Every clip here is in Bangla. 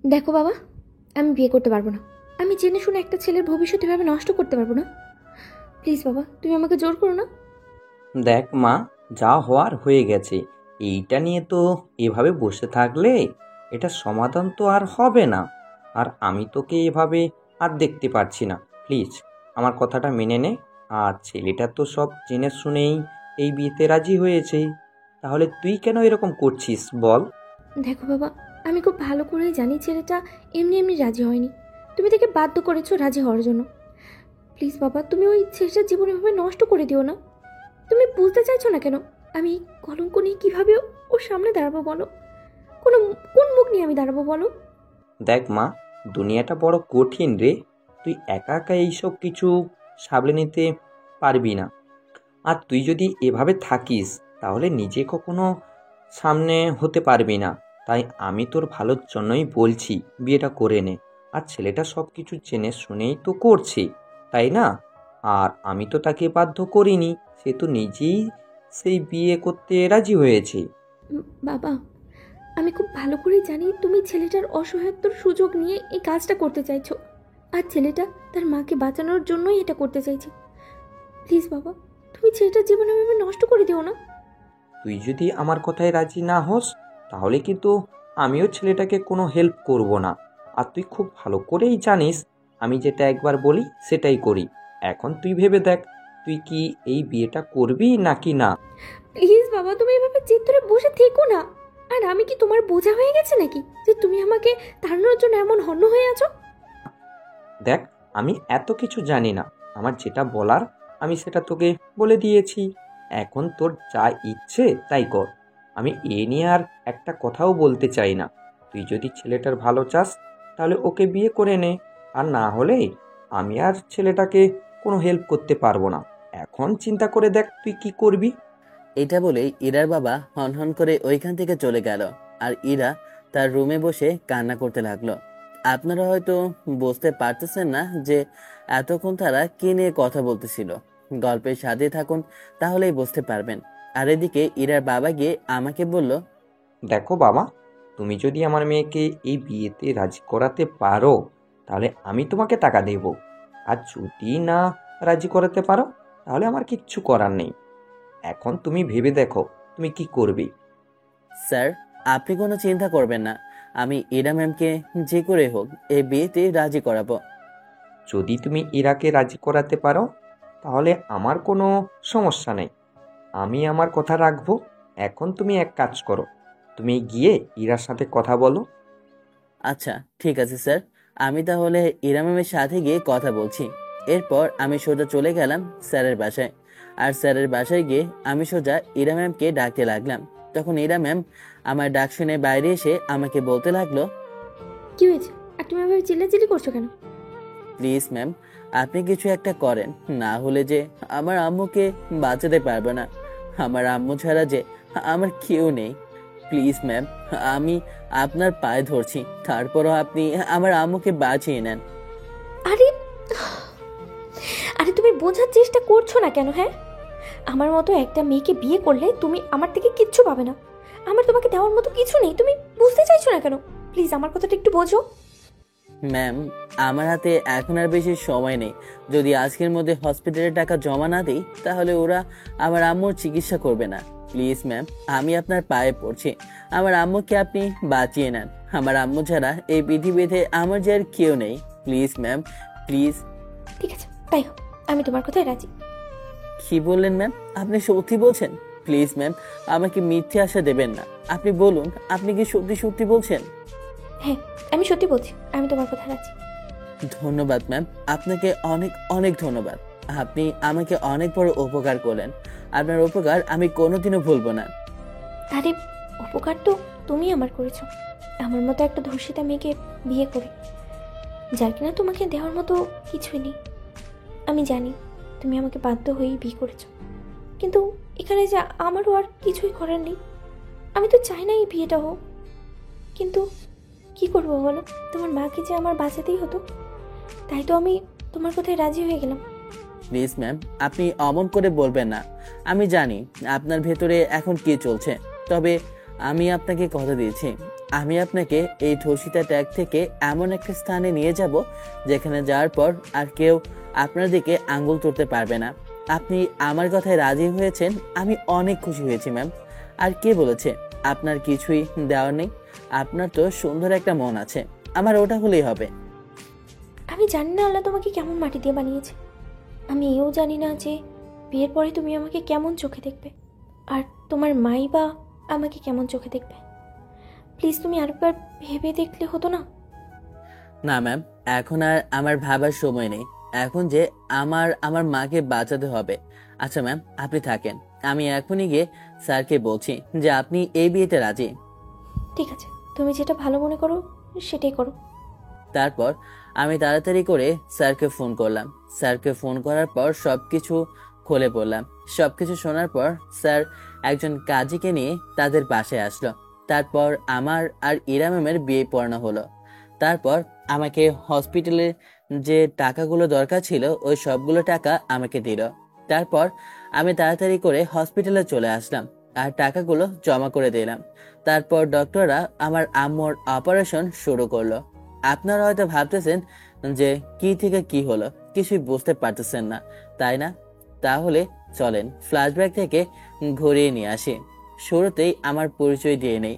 দেখো বাবা, আমি বিয়ে করতে পারবো না। আমি জেনে শুনে একটা ছেলের ভবিষ্যৎ এভাবে নষ্ট করতে পারবো না। প্লিজ বাবা, তুমি আমাকে জোর করো না। দেখ মা, যা হওয়ার হয়ে গেছে। এইটা নিয়ে তো এভাবে বসে থাকলে এটা সমাধান তো আর হবে না। আর আমি তোকে এভাবে আর দেখতে পারছি না। প্লিজ আমার কথাটা মেনে নে। আর ছেলেটা তো সব জেনে শুনেই এই বিয়েতে রাজি হয়েছে। তাহলে তুই কেন এরকম করছিস বল? দেখো বাবা, আমি খুব ভালো করেই জানি ছেলেটা এমনি এমনি রাজি হয়নি। তুমি তাকে বাধ্য করেছো রাজি হওয়ার জন্য। প্লিজ বাবা, তুমি ওই ছেলেটার জীবন এভাবে নষ্ট করে দিও না। তুমি বুঝতে চাইছো না কেন? আমি কলঙ্ক নিয়ে কীভাবে ওর সামনে দাঁড়াবো বলো? কোনো কোন মুখ নিয়ে আমি দাঁড়াবো বলো? দেখ মা, দুনিয়াটা বড় কঠিন রে। তুই একা একা এইসব কিছু সামলে নিতে পারবি না। আর তুই যদি এভাবে থাকিস তাহলে নিজে কখনো সামনে হতে পারবি না। তাই আমি তোর ভালোর জন্যই বলছি, বিয়েটা করে নে। আর ছেলেটা সব কিছু জেনে শুনেই তো করছে, তাই না? আর আমি তো তাকে বাধ্য করিনি, সে তো নিজেই সেই বিয়ে করতে রাজি হয়েছে। বাবা, আমি খুব ভালো করেই জানি তুমি ছেলেটার অসহায়ত্বর সুযোগ নিয়ে এই কাজটা করতে চাইছো। আর ছেলেটা তার মাকে বাঁচানোর জন্যই এটা করতে চাইছে। প্লিজ বাবা, তুমি ছেলেটার জীবন এভাবে নষ্ট করে দিও না। তুই যদি আমার কথায় রাজি না হোস তাহলে কিন্তু আমিও ছেলেটাকে কোনো হেল্প করব না। আর তুই খুব ভালো করেই জানিস আমি যেটা একবার বলি সেটাই করি। এখন তুই ভেবে দেখ, তুই কি এই বিয়েটা করবি নাকি না? প্লিজ বাবা, তুমি এভাবে জেদ ধরে বসে থেকো না। আর আমি কি তোমার বোঝা হয়ে গেছে নাকি যে তুমি আমাকে তাড়ানোর জন্য এমন হন্য হয়ে আছো? দেখ, আমি এত কিছু জানি না। আমার যেটা বলার আমি সেটা তোকে বলে দিয়েছি। এখন তোর যা ইচ্ছে তাই কর। আমি এ নিয়ে আর একটা কথাও বলতে চাই না। তুই যদি ছেলেটার ভালো চাস তাহলে ওকে বিয়ে করে নে। আর না হলে আমি আর ছেলেটাকে কোনো হেল্প করতে পারবো না। এখন চিন্তা করে দেখ তুই কি করবি। এটা বলেই ইরার বাবা হনহন করে ওইখান থেকে চলে গেল। আর ইরা তার রুমে বসে কান্না করতে লাগলো। আপনারা হয়তো বুঝতে পারতেছেন না যে এতক্ষণ তারা কি নিয়ে কথা বলতেছিল। গল্পের সাথে থাকুন, তাহলেই বুঝতে পারবেন। আর এদিকে ইরার বাবা গিয়ে আমাকে বলল, দেখো বাবা, তুমি যদি আমার মেয়েকে এই বিয়েতে রাজি করাতে পারো তাহলে আমি তোমাকে টাকা দেব। আর যদি না রাজি করাতে পারো তাহলে আমার কিচ্ছু করার নেই। এখন তুমি ভেবে দেখো তুমি কি করবে। স্যার, আপনি কোনো চিন্তা করবেন না। আমি ইরা ম্যামকে যে করে হোক এই বিয়েতে রাজি করাবো। যদি তুমি ইরাকে রাজি করাতে পারো তাহলে আমার কোনো সমস্যা নেই, আমি আমার কথা রাখবো। এখন তুমি এক কাজ করো, তুমি গিয়ে ইরার সাথে কথা বলো। আচ্ছা, ঠিক আছে স্যার। আমি তাহলে ইরা ম্যামের সাথে গিয়ে কথা বলছি। এরপর আমি সোজা চলে গেলাম স্যারের বাসায়। আর স্যারের বাসায় গিয়ে আমি সোজা ইরা ম্যামকে ডাকতে লাগলাম। তখন ইরা ম্যাম আমার ডাক শুনে বাইরে এসে আমাকে বলতে লাগলো, কি হয়েছে? আর তুমি এভাবে চিল্লাচিল্লি করছো কেন? প্লিজ ম্যাম, আপনি কিছু একটা করেন, না হলে যে আমার আম্মুকে বাঁচাতে পারবে না। আমার আম্মু ছাড়া যে আমার কেউ নেই। প্লিজ ম্যাম, আমি আপনার পায়ে ধরছি, তারপরও আপনি আমার আম্মুকে বাঁচিয়ে নেন। আরে, আরে তুমি বোঝার চেষ্টা করছো না কেন? হ্যাঁ, আমার মতো একটা মেয়েকে বিয়ে করলে তুমি আমার থেকে কিচ্ছু পাবে না। আমার তোমাকে দেওয়ার মতো কিছু নেই। তুমি বুঝতে চাইছো না কেন? প্লিজ আমার কথাটা একটু বোঝো। ম্যাম, আমার হাতে এখন আর বেশি সময় নেই। যদি আজকের মধ্যে হসপিটালে টাকা জমা না দিই তাহলে ওরা আমার আম্মুর চিকিৎসা করবে না। প্লিজ ম্যাম, আমি আপনার পায়ে পড়ছি, আমার আম্মুকে আপনি বাঁচিয়ে নেন। আমার আম্মু ছাড়া এই পৃথিবীতে আমার যে আর কেউ নেই। Please ma'am, please. ঠিক আছে, তাই হোক, আমি তোমার কথায় রাজি। কি বললেন ম্যাম? আপনি সত্যি বলছেন? প্লিজ ম্যাম, আমাকে মিথ্যে আশা দেবেন না। আপনি বলুন, আপনি কি সত্যি সত্যি বলছেন? হ্যাঁ, আমি সত্যি বলছি, আমি তোমার কথা রাজি। ধন্যবাদ ম্যাম, আপনাকে অনেক অনেক ধন্যবাদ। আপনি আমাকে অনেক বড় উপকার করলেন। আপনার উপকার আমি কোনোদিনও ভুলবো না। আরে, উপকার তো তুমি আমার করেছো, আমার মতো একটা ধর্ষিতা মেয়েকে বিয়ে করে, যার কিনা তোমাকে দেওয়ার মতো কিছুই নেই। আমি জানি তুমি আমাকে বাধ্য হয়েই বিয়ে করেছো, কিন্তু এখানে যা আমারও আর কিছুই করার নেই। আমি তো চাই না এই বিয়েটা হোক, কিন্তু কি করবো বলো? তোমার মাকে যে আমার বাঁচাতেই হতো, তাই তো আমি তোমার কথায় রাজি হয়ে গেলাম। প্লিজ ম্যাম, আপনি অমন করে বলবেন না। আমি জানি আপনার ভেতরে এখন কি চলছে, তবে আমি আপনাকে কথা দিয়েছি, আমি আপনাকে এই ধর্ষিতা ট্যাগ থেকে এমন একটা স্থানে নিয়ে যাব যেখানে যাওয়ার পর আর কেউ আপনার দিকে আঙ্গুল তুলতে পারবে না। আপনি আমার কথায় রাজি হয়েছেন, আমি অনেক খুশি হয়েছি ম্যাম। আর কে বলেছে আপনার কিছুই দেওয়ার নেই? আপনার তো সুন্দর একটা মন আছে, আমার ওটা হলেই হবে। আমি জানি না আল্লাহ তোমাকে কেমন মাটি দিয়ে বানিয়েছে। আমি এও জানি না যে বিয়ের পরে তুমি আমাকে কেমন চোখে দেখবে, আর তোমার মাই বা আমাকে কেমন চোখে দেখবে। প্লিজ তুমি আরেকবার ভেবে দেখলে হতো না? না ম্যাম, এখন আর আমার ভাবার সময় নেই। এখন যে আমার মাকে বাঁচাতে হবে। আচ্ছা ম্যাম, আপনি থাকেন, আমি এখনই গিয়ে স্যারকে বলছি যে আপনি এই বিয়েতে রাজি। ঠিক আছে, তুমি যেটা ভালো মনে করো সেটাই করো। তারপর আমি তাড়াতাড়ি করে স্যারকে ফোন করলাম। স্যারকে ফোন করার পর সবকিছু খুলে পড়লাম। সবকিছু শোনার পর স্যার একজন কাজীকে নিয়ে তাদের বাসায় আসলো। তারপর আমার আর ইরা ম্যামের বিয়ে পড়ানো হলো। তারপর আমাকে হসপিটালে যে টাকাগুলো দরকার ছিল ওই সবগুলো টাকা আমাকে দিল। তারপর আমি তাড়াতাড়ি করে হসপিটালে চলে আসলাম আর টাকাগুলো জমা করে দিলাম। তারপর ডক্টররা আমার আম্মুর অপারেশন শুরু করলো। আপনারা হয়তো ভাবতেছেন যে কি থেকে কি হলো, কিছুই বুঝতে পারতেছেন না, তাই না? তাহলে চলেন ফ্ল্যাশব্যাক থেকে ঘুরিয়ে নিয়ে আসি। শুরুতেই আমার পরিচয় দিয়ে নেই।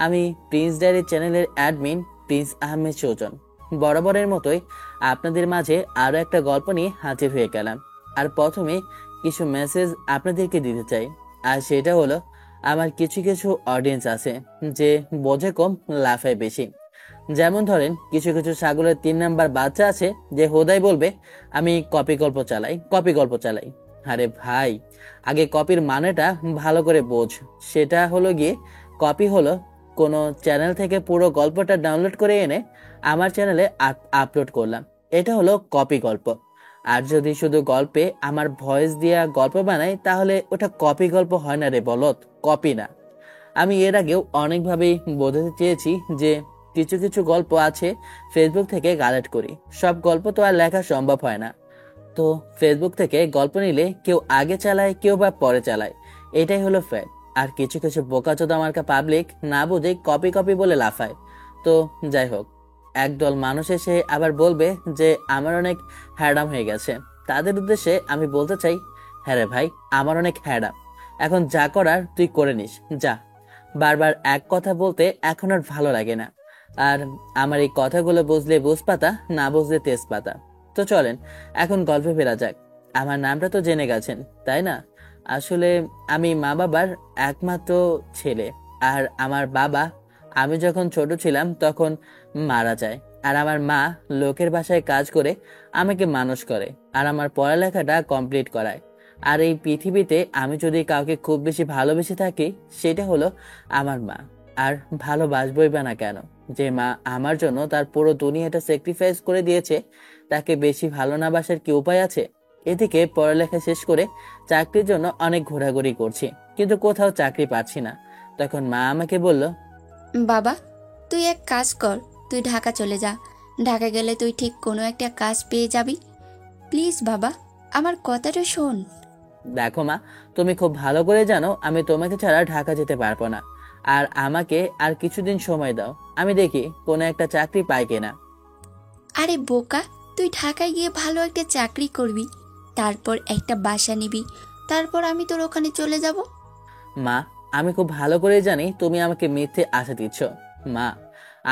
আমি প্রিন্স ডায়েরি চ্যানেলের অ্যাডমিন প্রিন্স আহমেদ সুজন। বরাবরের মতোই আপনাদের মাঝে আরো একটা গল্প নিয়ে হাজির হয়ে গেলাম। আর প্রথমে কিছু মেসেজ আপনাদেরকে দিতে চাই। আর সেটা হলো, আমার কিছু কিছু অডিয়েন্স আছে যে বোঝে কম লাফায় বেশি। যেমন ধরেন, কিছু কিছু ছাগলের 3 নাম্বার বাচ্চা আছে যে হোদাই বলবে আমি কপি গল্প চালাই। আরে ভাই, আগে কপির মানেটা ভালো করে বোঝ। সেটা হলো গিয়ে, কপি হলো কোনো চ্যানেল থেকে পুরো গল্পটা ডাউনলোড করে এনে আমার চ্যানেলে আপলোড করলাম, এটা হলো কপি গল্প। আর যদি শুধু গল্পে আমার ভয়েস দিয়া গল্প বানাই তাহলে ওটা কপি গল্প হয় না রে বলত, কপি না। আমি এর আগেও অনেকভাবেই বোঝাতে চেয়েছি যে কিছু কিছু গল্প আছে ফেসবুক থেকে কালেক্ট করি, সব গল্প তো আর লেখা সম্ভব হয় না। তো ফেসবুক থেকে গল্প নিলে কেউ আগে চালায়, কেউ বা পরে চালায়, এটাই হলো ফ্যাক্ট। আর কিছু কিছু বোকাচোদা মার্কা পাবলিক না বুঝে কপি কপি বলে লাফায়। তো যাই হোক, একদল মানুষ এসে আবার বলবে যে আমার অনেক হ্যাডাম হয়ে গেছে। তাদের উদ্দেশ্যে আমি বলতে চাই, হ্যাঁ রে ভাই, আমার অনেক হ্যাডাম। এখন যা করার তুই করে নিস, যা। বারবার এক কথা বলতে এখন আর ভালো লাগে না। আর আমার এই কথাগুলো বুঝলে বুঝপাতা, না বুঝলে তেজপাতা। তো চলেন এখন গল্পে ফেরা যাক। আমার নামটা তো জেনে গেছেন, তাই না? আসলে আমি মা বাবার একমাত্র ছেলে। আর আমার বাবা আমি যখন ছোট ছিলাম তখন মারা যায়। আর আমার মা লোকের বাসায় কাজ করে আমাকে মানুষ করে আর আমার পড়ালেখাটা কমপ্লিট করায়। আর এই পৃথিবীতে আমি যদি কাউকে খুব বেশি ভালোবেসে থাকি, সেটা হলো আমার মা। আর ভালোবাসবই বা না কেন? যে মা আমার জন্য তার পুরো দুনিয়াটা স্যাক্রিফাইস করে দিয়েছে, তাকে বেশি ভালো না বাসার কি উপায় আছে? এদিকে পড়ালেখা শেষ করে চাকরির জন্য অনেক ঘোরাঘুরি করছি, কিন্তু কোথাও চাকরি পাচ্ছি না। তখন মা আমাকে বলল, বাবা, তুই এক কাজ কর, তুই ঢাকা চলে যা। ঢাকা গেলে তুই ঠিক কোনো একটা কাজ পেয়ে যাবি। প্লিজ বাবা, আমার কথাটা শোন। দেখো মা, তুমি খুব ভালো করে জানো আমি তোমাকে ছাড়া ঢাকা যেতে পারবো না। আর আমাকে আর কিছুদিন সময় দাও, আমি দেখি কোনো একটা চাকরি পাই কিনা। আরে বোকা, তুই ঢাকায় গিয়ে ভালো একটা চাকরি করবি, তারপর একটা বাসা নিবি, তারপর আমি তোর ওখানে চলে যাব। মা, আমি খুব ভালো করে জানি তুমি আমাকে মিথ্যে আশা দিচ্ছ। মা,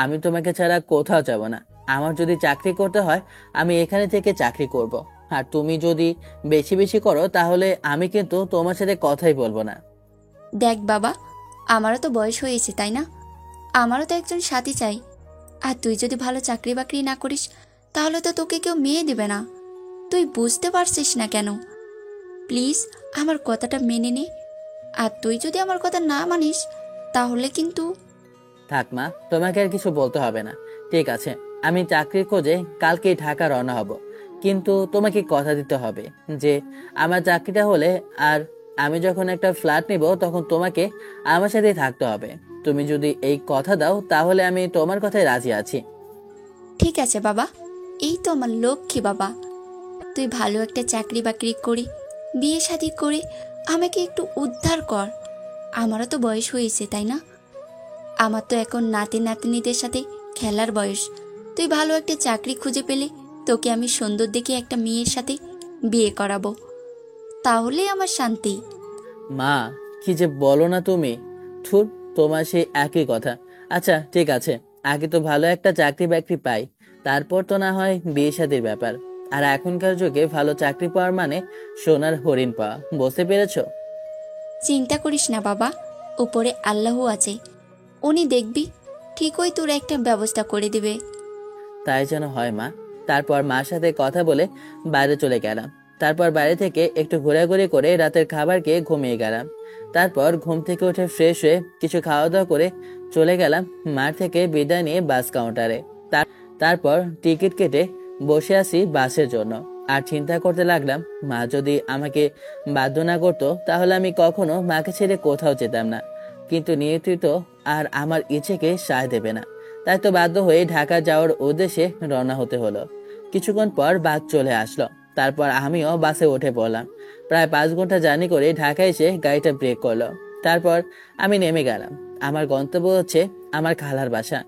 আমি তোমাকে ছাড়া কোথাও যাব না। আমার যদি চাকরি করতে হয় আমি এখানে থেকে চাকরি করব। আর তুমি যদি বেশি বেশি করো তাহলে আমি কিন্তু তোমার সাথে কথাই বলবো না। দেখ বাবা, আমারও তো বয়স হয়েছে, তাই না? আমারও তো একজন সাথী চাই। আর তুই যদি ভালো চাকরি বাকরি না করিস তাহলে তো তোকে কেউ মেয়ে দেবে না। তুই বুঝতে পারছিস না কেন? প্লিজ আমার কথাটা মেনে নে। আর তুই যদি আমার কথা না মানিস তাহলে কিন্তু। থাক মা, তোমাকে আর কিছু বলতে হবে না। ঠিক আছে, আমি চাকরির খোঁজে কালকেই ঢাকা রওনা হব। কিন্তু তোমাকে কথা দিতে হবে যে আমার চাকরিটা হলে আর আমি যখন একটা ফ্ল্যাট নিব তখন তোমাকে আমার সাথেই থাকতে হবে। তুমি যদি এই কথা দাও তাহলে আমি তোমার কথায় রাজি আছি। ঠিক আছে বাবা, এই তো আমার লক্ষ্মী বাবা। তুই ভালো একটা চাকরি বাকরি করে বিয়ে শাদী করে আমাকে একটু উদ্ধার কর। আমারও তো বয়স হয়েছে, তাই না? আমার তো এখন নাতি নাতনিদের সাথে খেলার বয়স। তুই ভালো একটা চাকরি খুঁজে পেলে তোকে আমি সুন্দর দেখে একটা মেয়ের সাথে বিয়ে করাবো, তাহলে আমার শান্তি। মা, কি যে বলো না তুমি। থুর, তোমার সেই একই কথা। আচ্ছা ঠিক আছে, আগে তো ভালো একটা চাকরি বাকরি পাই, তারপর তো না হয় বিয়ে শাদীর ব্যাপার। আর এখনকার যুগে ভালো চাকরি পাওয়ার মানে সোনার হরিণ পাওয়া, বুঝতে পেরেছো? চিন্তা করিস না বাবা, উপরে আল্লাহ আছে, উনি দেখবি ঠিকই তোর একটা ব্যবস্থা করে দেবে। তাই যেন হয় মা। তারপর মার সাথে কথা বলে বাইরে চলে গেলাম। তারপর বাইরে থেকে একটু ঘোরাঘুরি করে রাতের খাবার খেয়ে ঘুমিয়ে গেলাম। তারপর ঘুম থেকে উঠে ফ্রেশ হয়ে কিছু খাওয়া দাওয়া করে চলে গেলাম মার থেকে বিদায় নিয়ে বাস কাউন্টারে। তারপর টিকিট কেটে বসে আছি বাসের জন্য। আর চিন্তা করতে লাগলাম, মা যদি আমাকে বাধ্য না করতো তাহলে আমি কখনো মাকে ছেড়ে কোথাও যেতাম না। কিন্তু নিয়তি তো আর আমার ইচ্ছেকে সায় দেবে না, তাই তো বাধ্য হয়ে ঢাকা যাওয়ার উদ্দেশ্যে রওনা হতে হলো। কিছুক্ষণ পর বাস চলে আসলো। তারপর আমিও বাসে উঠে পড়লাম। প্রায় 5 ঘন্টা জার্নি করে ঢাকায় এসে গাড়িটা ব্রেক করলো। তারপর আমি নেমে গেলাম। আমার গন্তব্য হচ্ছে আমার খালার বাসা।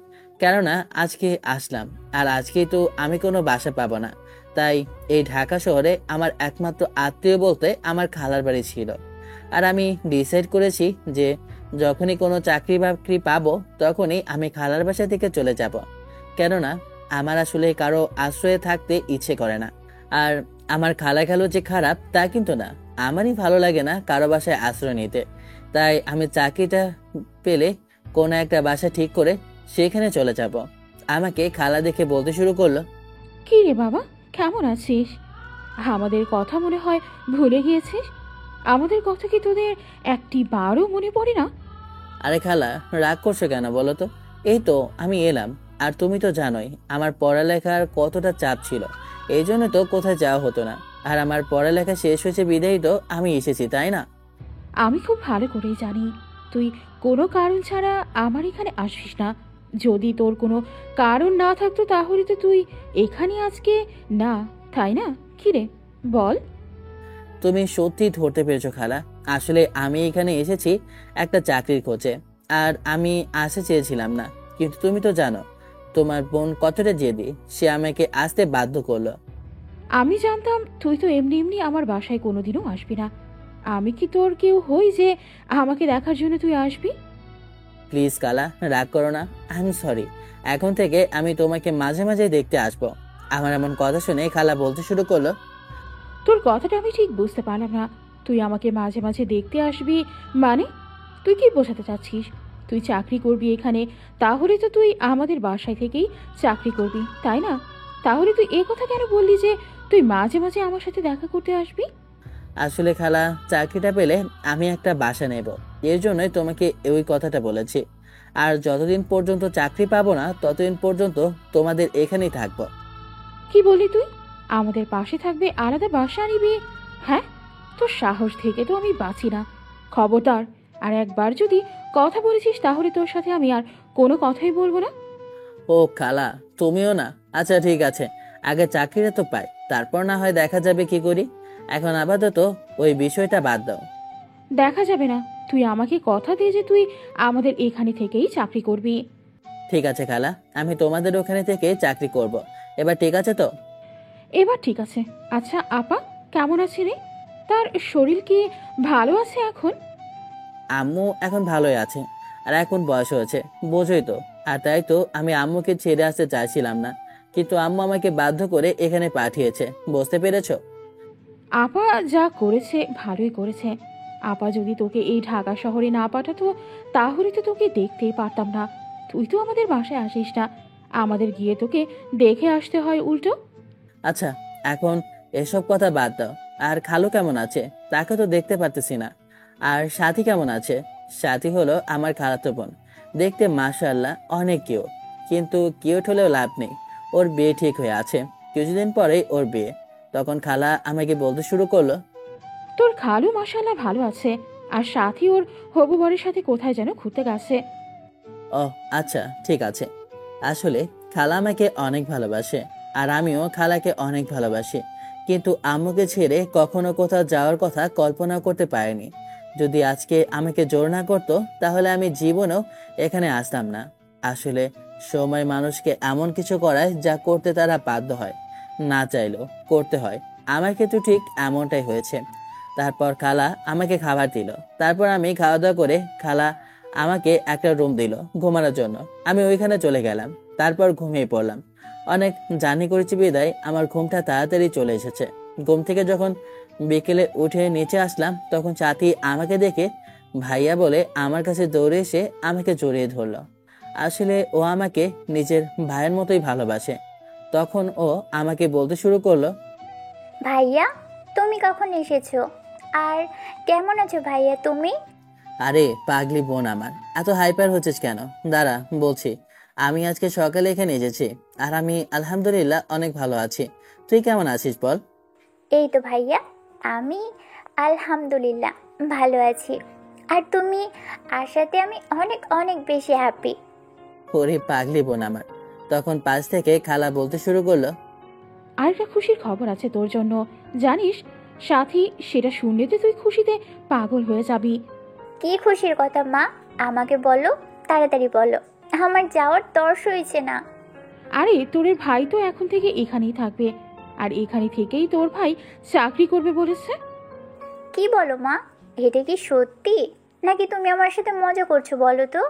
কেননা আজকে আসলাম, আর আজকেই তো আমি কোনো বাসা পাবো না। তাই এই ঢাকা শহরে আমার একমাত্র আত্মীয় বলতে আমার খালার বাড়ি ছিল। আর আমি ডিসাইড করেছি যে যখনই কোনো চাকরি বাকরি পাবো তখনই আমি খালার বাসা থেকে চলে যাব। কেননা আমার আসলে কারো আশ্রয়ে থাকতে ইচ্ছে করে না। আর আমার খালা খালু যে খারাপ তা কিন্তু না, আমারই ভালো লাগে না কারো বাসায় আশ্রয় নিতে। তাই আমি চাকরিটা পেলে কোনো একটা বাসা ঠিক করে সেখানে চলে যাব। আমাকে খালা দেখে বলতে শুরু করলো, কি রে বাবা, কেমন আছিস? আমাদের কথা মনে হয় ভুলে গিয়েছিস। আমাদের কথা কি তোদের একটি বারও মনে পড়ে না? আরে খালা, রাগ করছো কেন বলো তো? এই তো আমি এলাম। আর তুমি তো জানোই আমার পড়ালেখার কতটা চাপ ছিল, এই জন্য তো কোথায় যাওয়া হতো না। আর আমার পড়ালেখা শেষ হয়েছে বিদায়ী তো আমি এসেছি, তাই না? আমি খুব ভালো করেই জানি তুই কোনো কারণ ছাড়া আমার এখানে আসিস না। যদি তোর কোনো কারণ না থাকতো তাহলে তো তুই এখানে আজকে না, তাই না? কি রে বল। তুমি সত্যি ধরতে পেরেছো খালা। আসলে আমি এখানে এসেছি একটা চাকরির খোঁজে। আর আমি আসতে চেয়েছিলাম না, কিন্তু তুমি তো জানো তোমার বোন কতটা জেদি, সে আমাকে আসতে বাধ্য করলো। আমি জানতাম তুই তো এমনি এমনি আমার বাসায় কোনোদিনও আসবি না। আমি কি তোর কেউ হই যে আমাকে দেখার জন্য তুই আসবি? প্লিজ খালা, রাগ করো না। I am sorry. এখন থেকে আমি তোমাকে মাঝে মাঝে দেখতে আসবো। আমার এমন কথা শুনে খালা বলতে শুরু করলো, তোর কথাটা আমি ঠিক বুঝতে পারলাম না। তুই আমাকে মাঝে মাঝে দেখতে আসবি মানে তুই কি বোঝাতে চাচ্ছিস? তুই চাকরি করবি এখানে, তাহলে তো তুই আমাদের বাসায় থেকেই চাকরি করবি, তাই না? তাহলে তুই এ কথা কেন বললি যে তুই মাঝে মাঝে আমার সাথে দেখা করতে আসবি? আসলে খালা, চাকরিটা পেলে আমি একটা বাসা নেব, এর জন্যই তোমাকে ওই কথাটা বলেছি। আর যতদিন পর্যন্ত চাকরি পাবো না ততদিন পর্যন্ত তোমাদের এখানেই থাকবো। কি বললি তুই? আমাদের পাশে থাকবে, আলাদা বাসা নিবি? হ্যাঁ, তোর সাহস থেকে তো আমি বাঁচি না। খবরদার, আর একবার যদি কথা বলেছিস তাহলে তোর সাথে আমি আর কোনো কথাই বলবো না। ও খালা, তুমিও না? আচ্ছা ঠিক আছে, আগে চাকরিটা তো পাই, তারপর না হয় দেখা যাবে কি করি। এখন আপাতত ওই বিষয়টা বাদ দাও। দেখা যাবে না। তুই আমাকে কথা দে যে তুই আমাদের এখানে থেকেই চাকরি করবি। ঠিক আছে খালা, আমি তোমাদের ওখানে থেকে চাকরি করব। এবার ঠিক আছে তো? এবার ঠিক আছে। আচ্ছা আপা কেমন আছে রে? তার শরীর কি ভালো আছে এখন? আম্মু এখন ভালোই আছে। আর এখন বয়স হয়েছে, বোঝোই তো। আর তাই তো আমি আম্মুকে ছেড়ে আসতে চাইছিলাম না, কিন্তু আম্মু আমাকে বাধ্য করে এখানে পাঠিয়েছে, বুঝতে পেরেছো? আপা যা করেছে ভালোই করেছে। আপা যদি তোকে এই ঢাকা শহরে না পাঠাতো তাহলে তো তোকে দেখতেই পারতাম না। তুই তো আমাদের বাসায় আসিস না, আমাদের গিয়ে তোকে দেখে আসতে হয় উল্টো। আচ্ছা, এখন এসব কথা বাদ দাও। আর খালু কেমন আছে? তাকে তো দেখতে পারতেছি না। আর সাথী কেমন আছে? সাথী হলো আমার খালাতো বোন। দেখতে মাশাআল্লাহ অনেক কিউট, কিন্তু কিউট হলেও লাভ নেই, ওর বিয়ে ঠিক হয়ে আছে। কিছুদিন পরেই ওর বিয়ে। তখন খালা আমাকে বলতে শুরু করলো, তোর খালু মাশাআল্লাহ ভালো আছে, আর সাথী ওর হবু বরের সাথে কোথায় যেন ঘুরতে গেছে। ও আচ্ছা ঠিক আছে। আসলে খালা আমাকে অনেক ভালোবাসে, আর আমিও খালাকে অনেক ভালোবাসি। কিন্তু আম্মুকে ছেড়ে কখনো কোথাও যাওয়ার কথা কল্পনা করতে পারিনি। যদি আজকে আমাকে জোর না করতো তাহলে আমি জীবনেও এখানে আসতাম না। আসলে সময় মানুষকে এমন কিছু করায় যা করতে তারা বাধ্য হয়, না চাইলেও করতে হয়। আমার ক্ষেত্রে ঠিক এমনটাই হয়েছে। তারপর খালা আমাকে খাবার দিল। তারপর আমি খাওয়া দাওয়া করে খালা আমাকে একটা রুম দিল ঘুমানোর জন্য। আমি ওইখানে চলে গেলাম। তারপর ঘুমিয়ে পড়লাম। অনেক জার্নি করেছি বিদায় আমার ঘুমটা তাড়াতাড়ি চলে এসেছে। ঘুম থেকে যখন বিকেলে উঠে নিচে আসলাম তখন সাথী আমাকে দেখে ভাইয়া বলে আমার কাছে দৌড়ে এসে আমাকে জড়িয়ে ধরলো। আসলে ও আমাকে নিজের ভাইয়ের মতোই ভালোবাসে। তখন ও আমাকে বলতে শুরু করলো, ভাইয়া, তুমি কখন এসেছো? আর কেমন আছো ভাইয়া তুমি? আরে পাগলি বোন আমার, এত হাইপার হচ্ছিস কেন? দাঁড়া বলছি। আমি আজকে সকালে এখানে এসেছি আর আমি আলহামদুলিল্লাহ অনেক ভালো আছি। তুই কেমন আছিস বল? এই তো ভাইয়া, আমি আলহামদুলিল্লাহ ভালো আছি। আর তুমি আসাতে আমি অনেক অনেক বেশি হ্যাপি। ওরে পাগলি বোন আমার। তখন পাশ থেকে খালা বলতে শুরু করলো, আর একটা খুশির খবর আছে তোর জন্য, জানিস? সাথী, সেটা শুনলে তো তুই খুশিতে পাগল হয়ে যাবি। কি খুশির কথা মা, আমাকে বলো, তাড়াতাড়ি বলো, আমার যাওয়ার তর্স হয়েছে না। আরে তোর ভাই তো এখন থেকে এখানেই থাকবে, আর এখানে থেকেই তোর ভাই চাকরি করবে বলেছে। কি বলো মা, এটা কি সত্যি নাকি তুমি আমার সাথে মজা করছো বলো তো?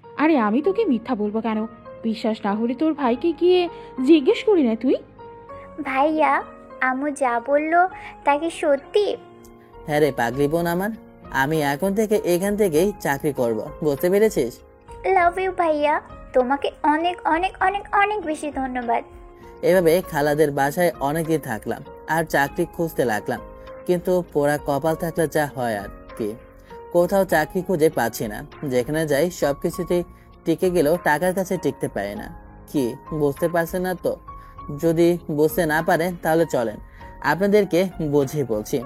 আরে আমি তোকে মিথ্যা বলবো কেন? বিশ্বাস না হলে তোর ভাইকে গিয়ে জিজ্ঞেস করি না তুই? ভাইয়া, আম্মু যা বললো তা কি সত্যি? হ্যাঁ রে পাগলি বোন আমার, আমি এখন থেকে এখান থেকেই চাকরি করব, বুঝতে পেরেছিস? লাভ ইউ ভাইয়া, তোমাকে অনেক অনেক অনেক অনেক বেশি ধন্যবাদ। এভাবে খালাদের বাসায় অনেকদিন থাকলাম আর চাকরি খুঁজতে লাগলাম। কিন্তু পোড়া কপাল থাকলে যা হয় আর কি, কোথাও চাকরি খুঁজে পাচ্ছি না। যেখানে যাই সবকিছুতেই টিকে গেলেও টাকার কাছে টিকতে পারে না। কি বুঝতে পারছেন না তো? যদি বুঝতে না পারেন তাহলে চলেন আপনাদেরকে বুঝিয়ে বলছি।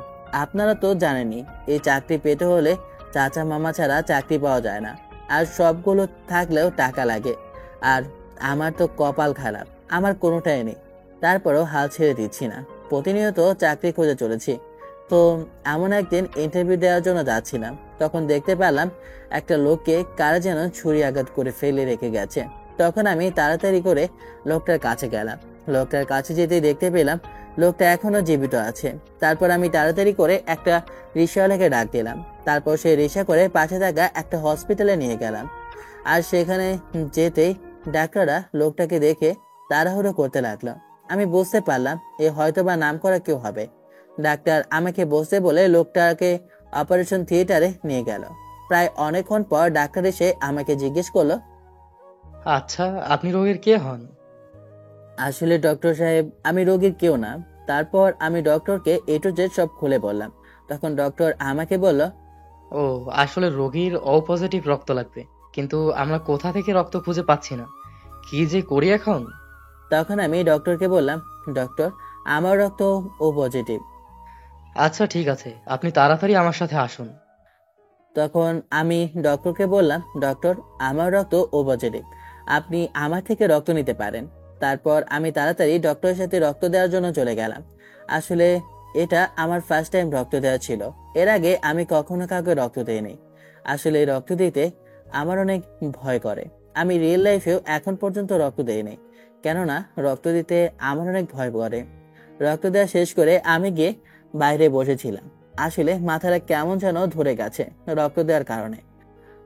আপনারা তো জানেনই, এই চাকরি পেতে হলে চাচা মামা ছাড়া চাকরি পাওয়া যায় না। আর সবগুলো থাকলেও টাকা লাগে। আর আমার তো কপাল খারাপ, আমার কোনোটাই নেই। তারপরেও হাল ছেড়ে দিচ্ছি না, প্রতিনিয়ত চাকরি খুঁজে চলেছি। তো এমন একদিন ইন্টারভিউ দেওয়ার জন্য যাচ্ছিলাম, তখন দেখতে পেলাম একটা লোককে কারা যেন ছুরি আঘাত করে ফেলে রেখে গেছে। তখন আমি তাড়াতাড়ি করে লোকটার কাছে গেলাম। লোকটার কাছে যেতেই দেখতে পেলাম লোকটা এখনো জীবিত আছে। তারপর আমি তাড়াতাড়ি করে একটা রিক্সাওয়ালাকে ডাক দিলাম। তারপর সেই রিক্সা করে পাশে থাকা একটা হসপিটালে নিয়ে গেলাম। আর সেখানে যেতেই ডাক্তাররা লোকটাকে দেখে তাড়াহুড়ো করতে লাগলো। আমি বুঝতে পারলাম এ হয়তোবা নামকরা কেউ হবে। ডাক্তার আমাকে বসতে বলে লোকটাকে অপারেশন থিয়েটারে নিয়ে গেল। প্রায় অনেকক্ষণ পর ডাক্তার এসে আমাকে জিজ্ঞেস করলো, আচ্ছা, আপনি রোগীর কে হন? আসলে ডক্টর সাহেব, আমি রোগীর কেউ না। তারপর আমি ডক্টরকে এ টু জেড সব খুলে বললাম। তখন ডক্টর আমাকে বলল, ও, আসলে রোগীর ও পজিটিভ রক্ত লাগবে, কিন্তু আমরা কোথা থেকে রক্ত খুঁজে পাচ্ছি না। কি যে করি এখন? তখন আমি ডক্টরকে বললাম, ডক্টর, আমার রক্ত ও পজিটিভ। আচ্ছা ঠিক আছে, আপনি তাড়াতাড়ি আমার সাথে আসুন। তখন আমি ডক্টরকে বললাম, ডক্টর, আমার রক্ত ও পজিটিভ, আপনি আমার থেকে রক্ত নিতে পারেন। তারপর আমি তাড়াতাড়ি ডক্টরের সাথে রক্ত দেওয়ার জন্য চলে গেলাম। আসলে এটা আমার ফার্স্ট টাইম রক্ত দেওয়া ছিল। এর আগে আমি কখনো কাউকে রক্ত দিইনি। আসলে রক্ত দিতে আমার অনেক ভয় করে। আমি রিয়েল লাইফেও এখন পর্যন্ত রক্ত দেইনি, কেননা রক্ত দিতে আমার অনেক ভয় করে। রক্ত দেওয়া শেষ করে আমি গিয়ে বাইরে বসেছিলাম। আসলে মাথাটা কেমন যেন ধরে গেছে রক্ত দেওয়ার কারণে।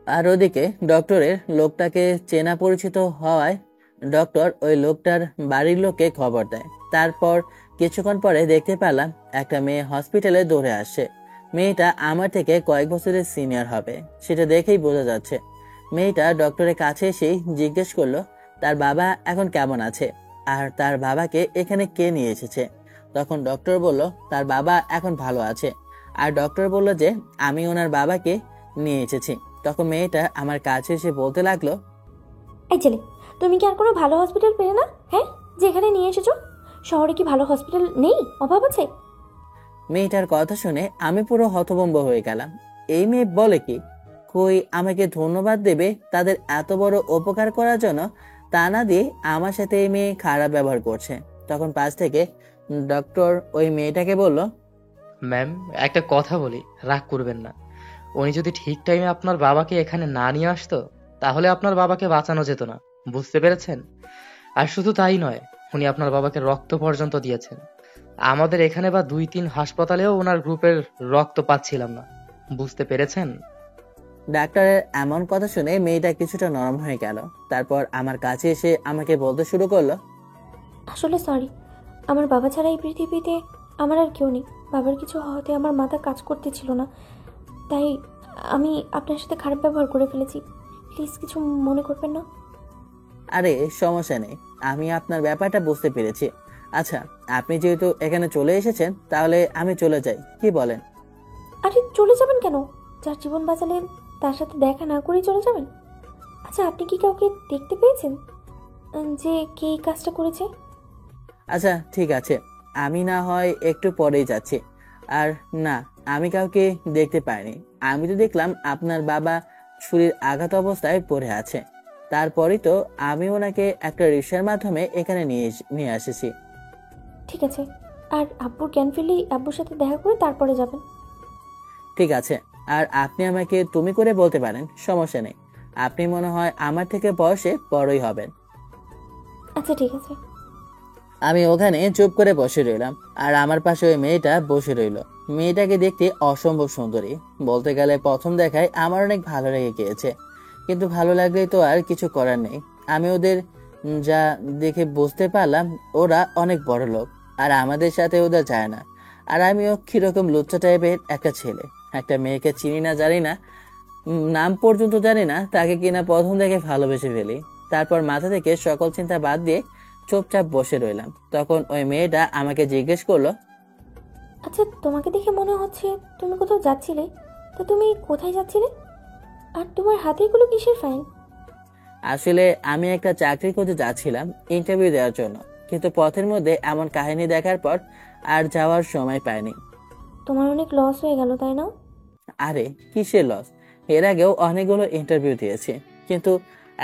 আর ওদিকে ডক্টরের লোকটাকে চেনা পরিচিত হওয়ায় ডক্টর ওই লোকটার বাড়ির লোককে খবর দেয়। তারপর কিছুক্ষণ পরে দেখতে পেলাম একটা মেয়ে হসপিটালে দৌড়ে আসছে। মেয়েটা আমার থেকে কয়েক বছরের সিনিয়র হবে, সেটা দেখেই বোঝা যাচ্ছে। মেয়েটা ডক্টরের কাছে এসেই জিজ্ঞেস করলো তার বাবা এখন কেমন আছে আর তার বাবাকে এখানে কে নিয়ে এসেছে। তখন ডক্টর বলল তার বাবা এখন ভালো আছে। আর ডক্টর বলল যে আমি ওনার বাবাকে নিয়ে এসেছি। তখন মেয়েটা আমার কাছে এসে বলতে লাগলো, এই ছেলে, তুমি কি আর কোনো ভালো হসপিটাল পেলে না? হ্যাঁ, যেখানে নিয়ে এসেছো, শহরে কি ভালো হসপিটাল নেই? অভাব আছে? মেয়েটার কথা শুনে আমি পুরো হতভম্ব হয়ে গেলাম। এই মেয়ে বলে কি? কই আমাকে ধন্যবাদ দেবে তাদের এত বড় উপকার করার জন্য, তা না দিয়ে আমার সাথে এই মেয়ে খারাপ ব্যবহার করছে। তখন পাশ থেকে ডক্টর ওই মেয়েটাকে বলল, ম্যাম, একটা কথা বলি, রাগ করবেন না। উনি যদি ঠিক টাইমে আপনার বাবাকে এখানে না নিয়ে আসতো তাহলে আপনার বাবাকে বাঁচানো যেত না, বুঝতে পেরেছেন? আর শুধু তাই নয়, উনি আপনার বাবাকে রক্ত পর্যন্ত দিয়েছেন। আমাদের এখানে বা 2-3 হাসপাতালেও ওনার গ্রুপের রক্ত পাচ্ছিলাম না, বুঝতে পেরেছেন? ডাক্তারের এমন কথা শুনে মেয়েটা কিছুটা নরম হয়ে গেল। তারপর আমার কাছে এসে আমাকে বলতে শুরু করলো, আসলে সরি, আমার বাবা ছাড়া এই পৃথিবীতে আমার আর কেউ নেই। বাবার কিছু হওয়াতে আমার মাথা কাজ করতেছিল না, তাই আমি আপনার সাথে খারাপ ব্যবহার করে ফেলেছি। প্লিজ কিছু মনে করবেন না। আরে সমস্যা নেই, আমি আপনার ব্যাপারটা বুঝতে পেরেছি। আচ্ছা, আপনি যেহেতু এখানে চলে এসেছেন তাহলে আমি চলে যাই, কি বলেন? আরে চলে যাবেন কেন? যার জীবন বাঁচালেন তার সাথে দেখা না করেই চলে যাবেন? আচ্ছা, আপনি কি কাউকে দেখতে পেয়েছেন যে কে এই কাজটা করেছে? আচ্ছা ঠিক আছে, আমি না হয় একটু পরেই যাচ্ছি। আর না, আমি কাউকে দেখতে পাইনি। আমি তো দেখলাম আপনার বাবা ছুরির আঘাত অবস্থায় পড়ে আছে। তারপরই তো আমি ওনাকে একটা রিকশার মাধ্যমে এখানে নিয়ে এসেছি। ঠিক আছে, আর আব্বুর জ্ঞান ফিরলেই আব্বুর সাথে দেখা করে তারপরে যাবেন। ঠিক আছে, আর আপনি আমাকে তুমি করে বলতে পারেন, সমস্যা নেই। আপনি মনে হয় আমার থেকে বয়সে বড়ই হবেন। আচ্ছা ঠিক আছে। আমি ওখানে চুপ করে বসে রইলাম, আর আমার পাশে ওই মেয়েটা বসে রইল। মেয়েটাকে দেখতে অসম্ভব সুন্দরী, বলতে গেলে প্রথম দেখায় আমার অনেক ভালো লেগে গিয়েছে। কিন্তু ভালো লাগলেই তো আর কিছু করার নেই। আমি ওদের যা দেখে বুঝতে পারলাম ওরা অনেক বড় লোক, আর আমাদের সাথে ওদের যায় না। আর আমিও কিরকম লুচ্চা টাইপের একটা ছেলে, একটা মেয়েকে চিনি না জানি না, নাম পর্যন্ত জানি না, তাকে কিনা প্রথম দেখে ভালোবেসে ফেলি। তারপর মাথা থেকে সকল চিন্তা বাদ দিয়ে চুপচাপ বসে রইলাম। তখন ওই মেয়েটা আমাকে জিজ্ঞেস করলো, আচ্ছা, তোমাকে দেখে মনে হচ্ছে তুমি কোথাও যাচ্ছিলে, তো তুমি কোথায় যাচ্ছিলে? আর তোমার হাতে এগুলো কিসের ফাইল? আসলে আমি একটা চাকরি করতে যাচ্ছিলাম ইন্টারভিউ দেওয়ার জন্য, কিন্তু পথের মধ্যে এমন কাহিনী দেখার পর আর যাওয়ার সময় পাইনি। তোমার অনেক লস হয়ে গেল, তাই না? আরে কিসের লস? এর আগেও অনেকগুলো ইন্টারভিউ দিয়েছি, কিন্তু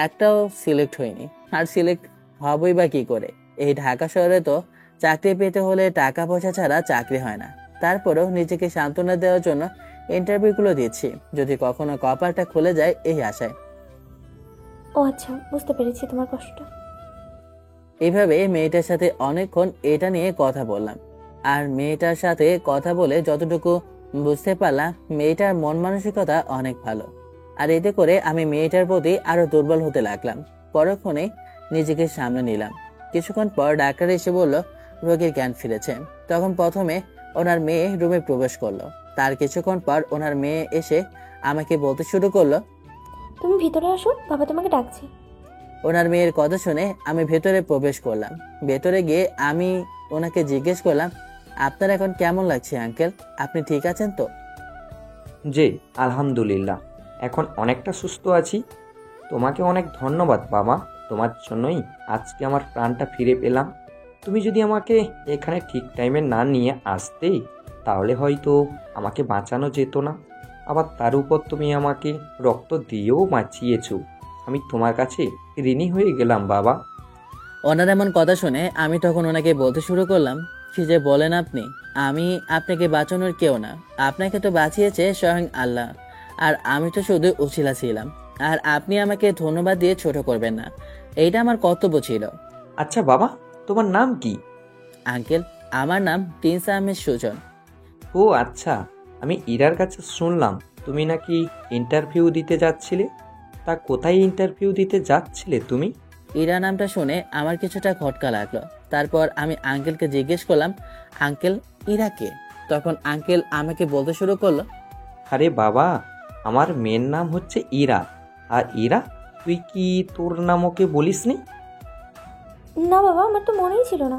একটাও সিলেক্ট হয়নি। আর সিলেক্ট হবই বা কি করে? এই ঢাকা শহরে তো চাকরি পেতে হলে টাকা পয়সা ছাড়া চাকরি হয় না। তারপরেও নিজেকে সান্ত্বনা দেওয়ার জন্য ইন্টারভিউগুলো দিচ্ছি, যদি কখনো কপালটা খুলে যায় এই আশায়। ও আচ্ছা, বুঝতে পেরেছি তোমার কষ্টটা। এইভাবে মেয়েটার সাথে অনেকক্ষণ এটা নিয়ে কথা বললাম। আর মেয়েটার সাথে কথা বলে যতটুকু বুঝতে পারলাম, মেয়েটার মন মানসিকতা অনেক ভালো। আর এতে করে আমি মেয়েটার প্রতি আরো দুর্বল হতে লাগলাম। পরক্ষণে নিজেকে সামনে নিলাম। কিছুক্ষণ পর ডাক্তার এসে বলল রোগীর জ্ঞান ফিরেছে। তখন প্রথমে ওনার মেয়ে রুমে প্রবেশ করলো। তার কিছুক্ষণ পর ওনার মেয়ে এসে আমাকে বলতে শুরু করলো, তুমি ভিতরে আসো, বাবা তোমাকে ডাকছে। ওনার মেয়ের কথা শুনে আমি ভেতরে প্রবেশ করলাম। ভেতরে গিয়ে আমি ওনাকে জিজ্ঞেস করলাম, আপনার এখন কেমন লাগছে আঙ্কেল? আপনি ঠিক আছেন তো? জি আলহামদুলিল্লাহ, এখন অনেকটা সুস্থ আছি। তোমাকে অনেক ধন্যবাদ বাবা, তোমার জন্যই আজকে আমার প্রাণটা ফিরে পেলাম। তুমি যদি আমাকে এখানে ঠিক টাইমে না নিয়ে আসতে তাহলে হয়তো আমাকে বাঁচানো যেত না। আবার তার উপর তুমি আমাকে রক্ত দিয়েও বাঁচিয়েছো। আমি তোমার কাছে ঋণী হয়ে গেলাম বাবা। ওনার এমন কথা শুনে আমি তখন ওনাকে বলতে শুরু করলাম, কি যে বলেন আপনি? আমি আপনাকে বাঁচানোর কেউ না, আপনাকে তো বাঁচিয়েছে স্বয়ং আল্লাহ। আর আমি তো শুধু উছিলা ছিলাম। আর আপনি আমাকে ধন্যবাদ দিয়ে ছোট করবেন না, এইটা আমার কর্তব্য ছিল। আচ্ছা বাবা, তোমার নাম কি? আঙ্কেল, আমার নাম প্রিন্স আহমেদ সুজন। ও আচ্ছা, আমি ইরার কাছে শুনলাম তুমি নাকি ইন্টারভিউ দিতে যাচ্ছিলে। তা কোথায় ইন্টারভিউ দিতে যাচ্ছিলে তুমি? ইরা নামটা শুনে আমার কিছুটা খটকা লাগলো। তারপর আমি আঙ্কেলকে জিজ্ঞেস করলাম, আঙ্কেল ইরা কে? তখন আঙ্কেল আমাকে বলতে শুরু করলো, আরে বাবা, আমার মেয়ের নাম হচ্ছে ইরা। আর ইরা, তুই কি তোর নাম ওকে বলিসনি? না বাবা, আমার তো মনেই ছিল না।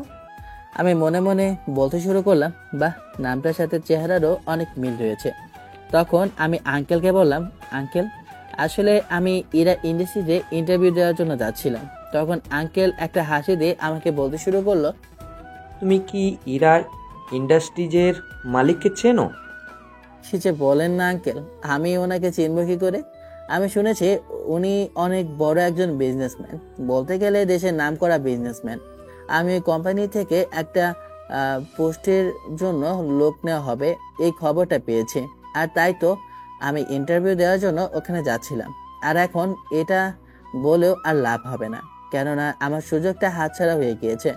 আমি মনে মনে বলতে শুরু করলাম, বাহ, নামটার সাথে চেহারারও অনেক মিল রয়েছে। তখন আমি আঙ্কেলকে বললাম, আঙ্কেল আসলে আমি ইরা ইন্ডাস্ট্রিতে ইন্টারভিউ দেওয়ার জন্য যাচ্ছিলাম। তখন আঙ্কেল একটা হাসি দিয়ে আমাকে বলতে শুরু করলো, তুমি কি ইরা ইন্ডাস্ট্রিজের মালিককে চেনো? সে যে বলেন না আঙ্কেল, আমি ওনাকে চিনব কি করে? আমি শুনেছি উনি অনেক বড় একজন বিজনেসম্যান, বলতে গেলে দেশের নামকরা বিজনেসম্যান। আমি ওই কোম্পানি থেকে একটা পোস্টের জন্য লোক নেওয়া হবে এই খবরটা পেয়েছি। আর তাই তো আমি ইন্টারভিউ দেওয়ার জন্য ওখানে যাচ্ছিলাম। আর এখন এটা বলেও আর লাভ হবে না, কেননা আমার সুযোগটা হাতছাড়া হয়ে গিয়েছে।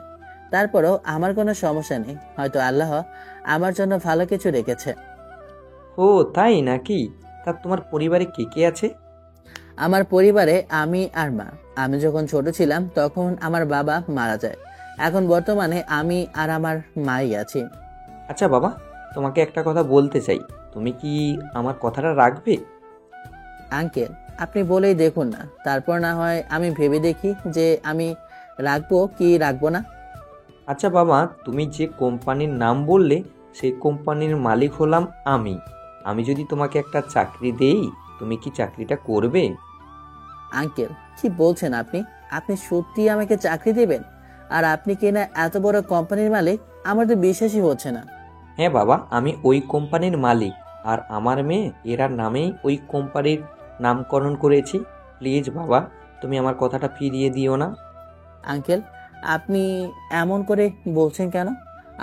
তারপরেও আমার কোনো সমস্যা নেই, হয়তো আল্লাহ আমার জন্য ভালো কিছু রেখেছে। ও তাই নাকি? তা তোমার পরিবারে কে কে আছে? আমার পরিবারে আমি আর মা। আমি যখন ছোট ছিলাম তখন আমার বাবা মারা যায়। এখন বর্তমানে আমি আর আমার মাই আছি। আচ্ছা বাবা, তোমাকে একটা কথা বলতে চাই, তুমি কি আমার কথাটা রাখবে? আঙ্কেল, আপনি বলেই দেখুন না, তারপর না হয় আমি ভেবে দেখি যে আমি রাখবো কি রাখবো না। আচ্ছা বাবা, তুমি যে কোম্পানির নাম বললে সেই কোম্পানির মালিক হলাম আমি। আমি যদি তোমাকে একটা চাকরি দেই, তুমি কি চাকরিটা করবে? আঙ্কেল, কি বলছেন আপনি? আপনি সত্যি আমাকে চাকরি দেবেন? আর আপনি কি না এত বড় কোম্পানির মালিক? আমার তো বিশ্বাসই হচ্ছে না। হ্যাঁ বাবা, আমি ওই কোম্পানির মালিক, আর আমার মেয়ে এরার নামেই ওই কোম্পানির নামকরণ করেছি। প্লিজ বাবা, তুমি আমার কথাটা ফিরিয়ে দিও না। আঙ্কেল, আপনি এমন করে বলছেন কেন?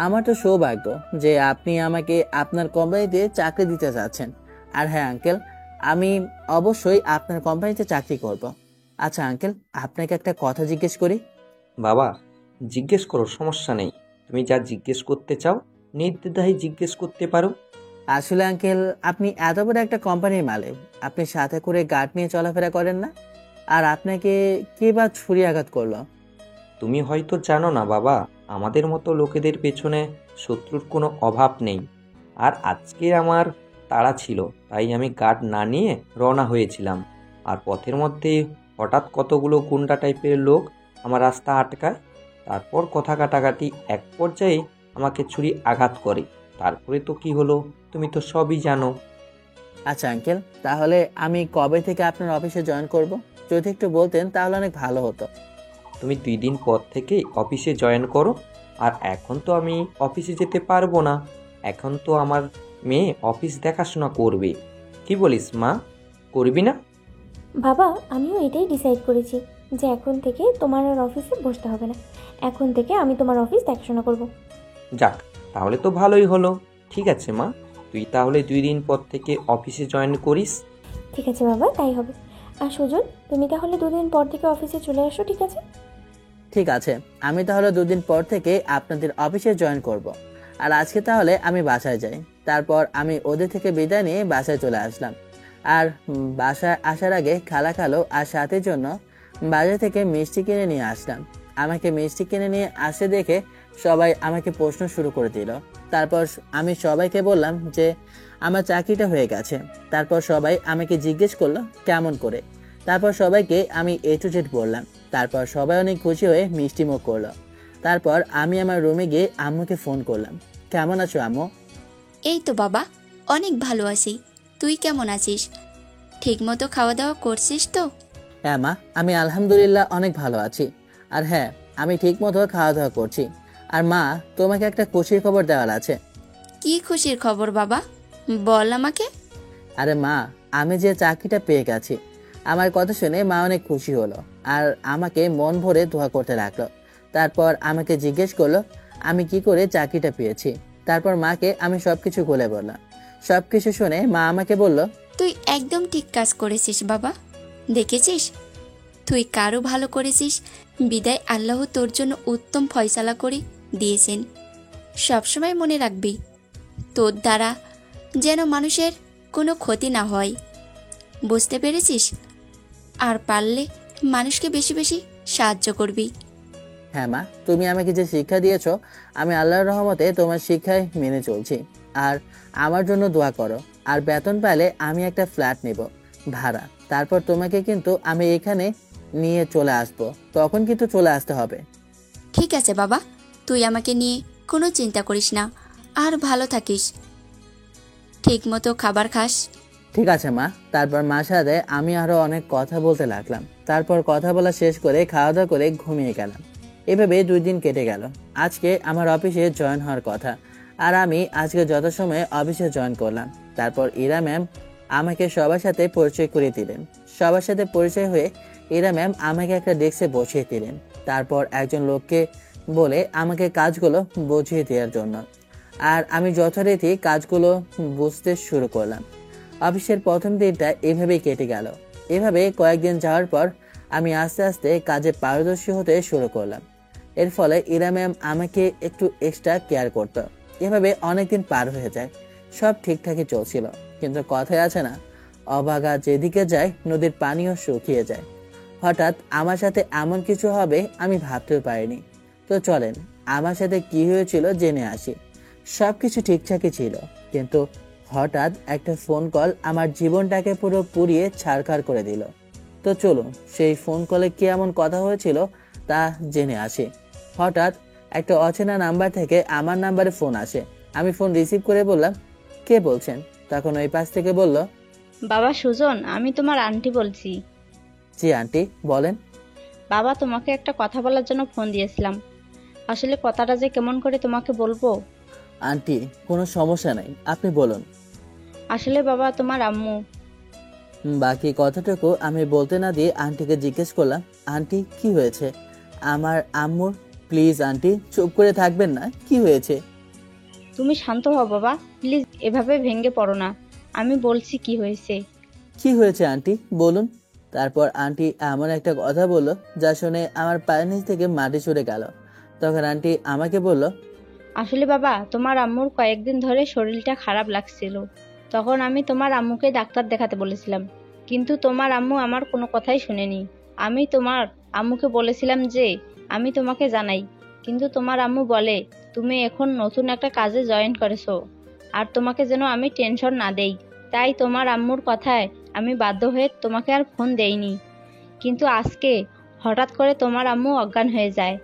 আমার তো সৌভাগ্য যে আপনি আমাকে আপনার কোম্পানিতে চাকরি দিতে চাচ্ছেন। আর হ্যাঁ আঙ্কেল, আমি অবশ্যই আপনার কোম্পানিতে চাকরি করব। আচ্ছা আঙ্কেল, আপনাকে একটা কথা জিজ্ঞেস করি। বাবা, জিজ্ঞেস করো, সমস্যা নেই। তুমি যা জিজ্ঞেস করতে চাও নির্দ্বিধায় জিজ্ঞেস করতে পারো। আসলে আঙ্কেল, আপনি এত বড় একটা কোম্পানির মালিক, আপনি সাথে করে গার্ড নিয়ে চলাফেরা করেন না? আর আপনাকে কে বা ছুরি আঘাত করলো? তুমি হয়তো জানো না বাবা, আমাদের মতো লোকেদের পেছনে শত্রুর কোনো অভাব নেই। আর আজকে আমার তাড়া ছিল, তাই আমি গার্ড না নিয়ে রওনা হয়েছিলাম। আর পথের মধ্যে হঠাৎ কতগুলো গুন্ডা টাইপের লোক আমার রাস্তা আটকায়। তারপর কথা কাটাকাটি, এক পর্যায়ে আমাকে ছুরি আঘাত করে। তারপরে তো কি হলো তুমি তো সবই জানো। আচ্ছা আঙ্কেল, তাহলে আমি কবে থেকে আপনার অফিসে জয়েন করব? যদি একটু বলতেন তাহলে অনেক ভালো হতো। তুমি 2 দিন পর থেকে অফিসে জয়েন করো। আর এখন তো আমি অফিসে যেতে পারবো না, এখন তো আমার মেয়ে অফিস দেখাশোনা করবে। কি বলিস মা, করবি না? বাবা, আমিও এটাই ডিসাইড করেছি যে এখন থেকে তোমার আর অফিসে বসতে হবে না। এখন থেকে আমি তোমার অফিস দেখাশোনা করব। যাক, তাহলে তো ভালোই হলো। ঠিক আছে মা, তুই তাহলে 2 দিন পর থেকে অফিসে জয়েন করিস। ঠিক আছে বাবা, তাই হবে। আর সুজন, তুমি তাহলে 2 দিন পর থেকে অফিসে চলে আসো, ঠিক আছে? ঠিক আছে, আমি তাহলে 2 দিন পর থেকে আপনাদের অফিসে জয়েন করব। আর আজকে তাহলে আমি বাসায় যাই। তারপর আমি ওদের থেকে বিদায় নিয়ে বাসায় চলে আসলাম। আর বাসায় আসার আগে খালো আর সাথের জন্য বাজার থেকে মিষ্টি কিনে নিয়ে আসলাম। আমাকে মিষ্টি কিনে নিয়ে আসে দেখে সবাই আমাকে প্রশ্ন শুরু করে দিল। তারপর আমি সবাইকে বললাম যে আমার চাকরিটা হয়ে গেছে। তারপর সবাই আমাকে জিজ্ঞেস করলো কেমন করে। তারপর সবাইকে আমি A to Z বললাম। তারপর সবাই অনেক খুশি হয়ে মিষ্টি মুখ করলো। তারপর আমি আমার রুমে গিয়ে আম্মুকে ফোন করলাম। কেমন আছো আম্মু? এই তো বাবা, অনেক ভালো আছি। তুই কেমন আছিস? ঠিকমতো খাওয়া দাওয়া করছিস তো? হ্যাঁ মা, আমি আলহামদুলিল্লাহ অনেক ভালো আছি। আর হ্যাঁ, আমি ঠিক মতো খাওয়া দাওয়া করছি। আর মা, তোমাকে একটা খুশির খবর দেওয়ার আছে। কি খুশির খবর বাবা, বল আমাকে। আরে মা, আমি যে চাকরিটা পেয়ে গেছি। আমার কথা শুনে মা অনেক খুশি হলো আর আমাকে মন ভরে দোয়া করতে লাগলো। তারপর আমাকে জিজ্ঞেস করলো আমি কি করে চাকরিটা পেয়েছি। তারপর মাকে আমি সবকিছু বলে বললাম। সবকিছু শুনে মা আমাকে বলল, তুই একদম ঠিক কাজ করেছিস বাবা। দেখেছিস, তুই কারো ভালো করেছিস, বিদায় আল্লাহ তোর জন্য উত্তম ফয়সালা করে দিয়েছেন। সবসময় মনে রাখবি, তোর দ্বারা যেন মানুষের কোনো ক্ষতি না হয়। বুঝতে পেরেছিস? আর পারলে মানুষকে বেশি বেশি সাহায্য করবি। হ্যাঁ মা, তুমি আমাকে যে শিক্ষা দিয়েছো, আমি আল্লাহর রহমতে তোমার শিক্ষায় মেনে চলছি। আর আমার জন্য দোয়া করো। আর বেতন পেলে আমি একটা ফ্ল্যাট নেব ভাড়া। তারপর তোমাকে কিন্তু আমি এখানে নিয়ে চলে আসবো, তখন কিন্তু চলে আসতে হবে। ঠিক আছে বাবা, তুই আমাকে নিয়ে কোনো চিন্তা করিস না। আর ভালো থাকিস, ঠিক মতো খাবার খাস। ঠিক আছে মা। তারপর মার সাথে আমি আরো অনেক কথা বলতে লাগলাম। তারপর কথা বলা শেষ করে খাওয়া দাওয়া করে ঘুমিয়ে গেলাম। এভাবে 2 দিন কেটে গেল। আজকে আমার অফিসে জয়েন হওয়ার কথা, আর আমি আজকে যথাসময়ে অফিসে জয়েন করলাম। তারপর ইরা ম্যাম আমাকে সবার সাথে পরিচয় করিয়ে দিলেন। সবার সাথে পরিচয় হয়ে ইরা ম্যাম আমাকে একটা ডেস্কে বসিয়ে দিলেন। তারপর একজন লোককে বলে আমাকে কাজগুলো বুঝিয়ে দেওয়ার জন্য। আর আমি যথারীতি কাজগুলো বুঝতে শুরু করলাম। অফিসের প্রথম দিনটা এভাবেই কেটে গেল। এভাবে কয়েকদিন যাওয়ার পর আমি আস্তে আস্তে কাজে পারদর্শী হতে শুরু করলাম। এর ফলে ইরা ম্যাম আমাকে একটু এক্সট্রা কেয়ার করতো। এভাবে অনেকদিন পার হয়ে যায়, সব ঠিকঠাকই চলছিল। কিন্তু কথায় আছে না, অভাগা যেদিকে যায় নদীর পানিও শুকিয়ে যায়। হঠাৎ আমার সাথে এমন কিছু হবে আমি ভাবতেও পারিনি। তো চলেন আমার সাথে কি হয়েছিল জেনে আসি। সবকিছু ঠিকঠাকই ছিল, কিন্তু হঠাৎ একটা ফোন কল আমার জীবনটাকে পুরো পুড়িয়ে ছারখার করে দিল। তো চলুন সেই ফোন কলে কি এমন কথা হয়েছিল তা জেনে আসি। হঠাৎ একটা অচেনা নাম্বার থেকে আমার নাম্বারে ফোন আসে। আমি ফোন রিসিভ করে বললাম, কে বলছেন? তখন ওই পাশ থেকে বলল, বাবা সুজন, আমি তোমার আন্টি বলছি। জি আন্টি, বলেন। বাবা, তোমাকে একটা কথা বলার জন্য ফোন দিয়েছিলাম। আসলে কথাটা যে কেমন করে তোমাকে বলবো। আন্টি, কোনো সমস্যা নাই, আপনি বলুন। আসলে বাবা, তোমার আম্মু। বাকি কথাটুকু আমি বলতে না দিয়ে আন্টিকে জিজ্ঞেস করলাম, আন্টি কি হয়েছে আমার আম্মুর? প্লিজ আন্টি চুপ করে থাকবেন না, কি হয়েছে? তুমি শান্ত হও বাবা, প্লিজ এভাবে ভেঙে পড়ো না। আমি বলছি কি হয়েছে। কি হয়েছে আন্টি বলুন। তারপর আন্টি এমন একটা কথা বলল যা শুনে আমার পায়ের নিচ থেকে মাটি সরে গেল। তখন আন্টি আমাকে বলল, আসলে বাবা, তোমার আম্মুর কয়েকদিন ধরে শরীরটা খারাপ লাগছিল। তখন আমি তোমার আম্মুকে ডাক্তার দেখাতে বলেছিলাম, কিন্তু তোমার আম্মু আমার কোনো কথাই শুনেনি। আমি তোমার আম্মুকে বলেছিলাম যে আমি তোমাকে জানাই, কিন্তু তোমার আম্মু বলে তুমি এখন নতুন একটা কাজে জয়েন করেছো, আর তোমাকে যেন আমি টেনশন না দেই। তাই তোমার আম্মুর কথায় আমি বাধ্য হয়ে তোমাকে আর ফোন দেইনি। কিন্তু আজকে হঠাৎ করে তোমার আম্মু অজ্ঞান হয়ে যায়,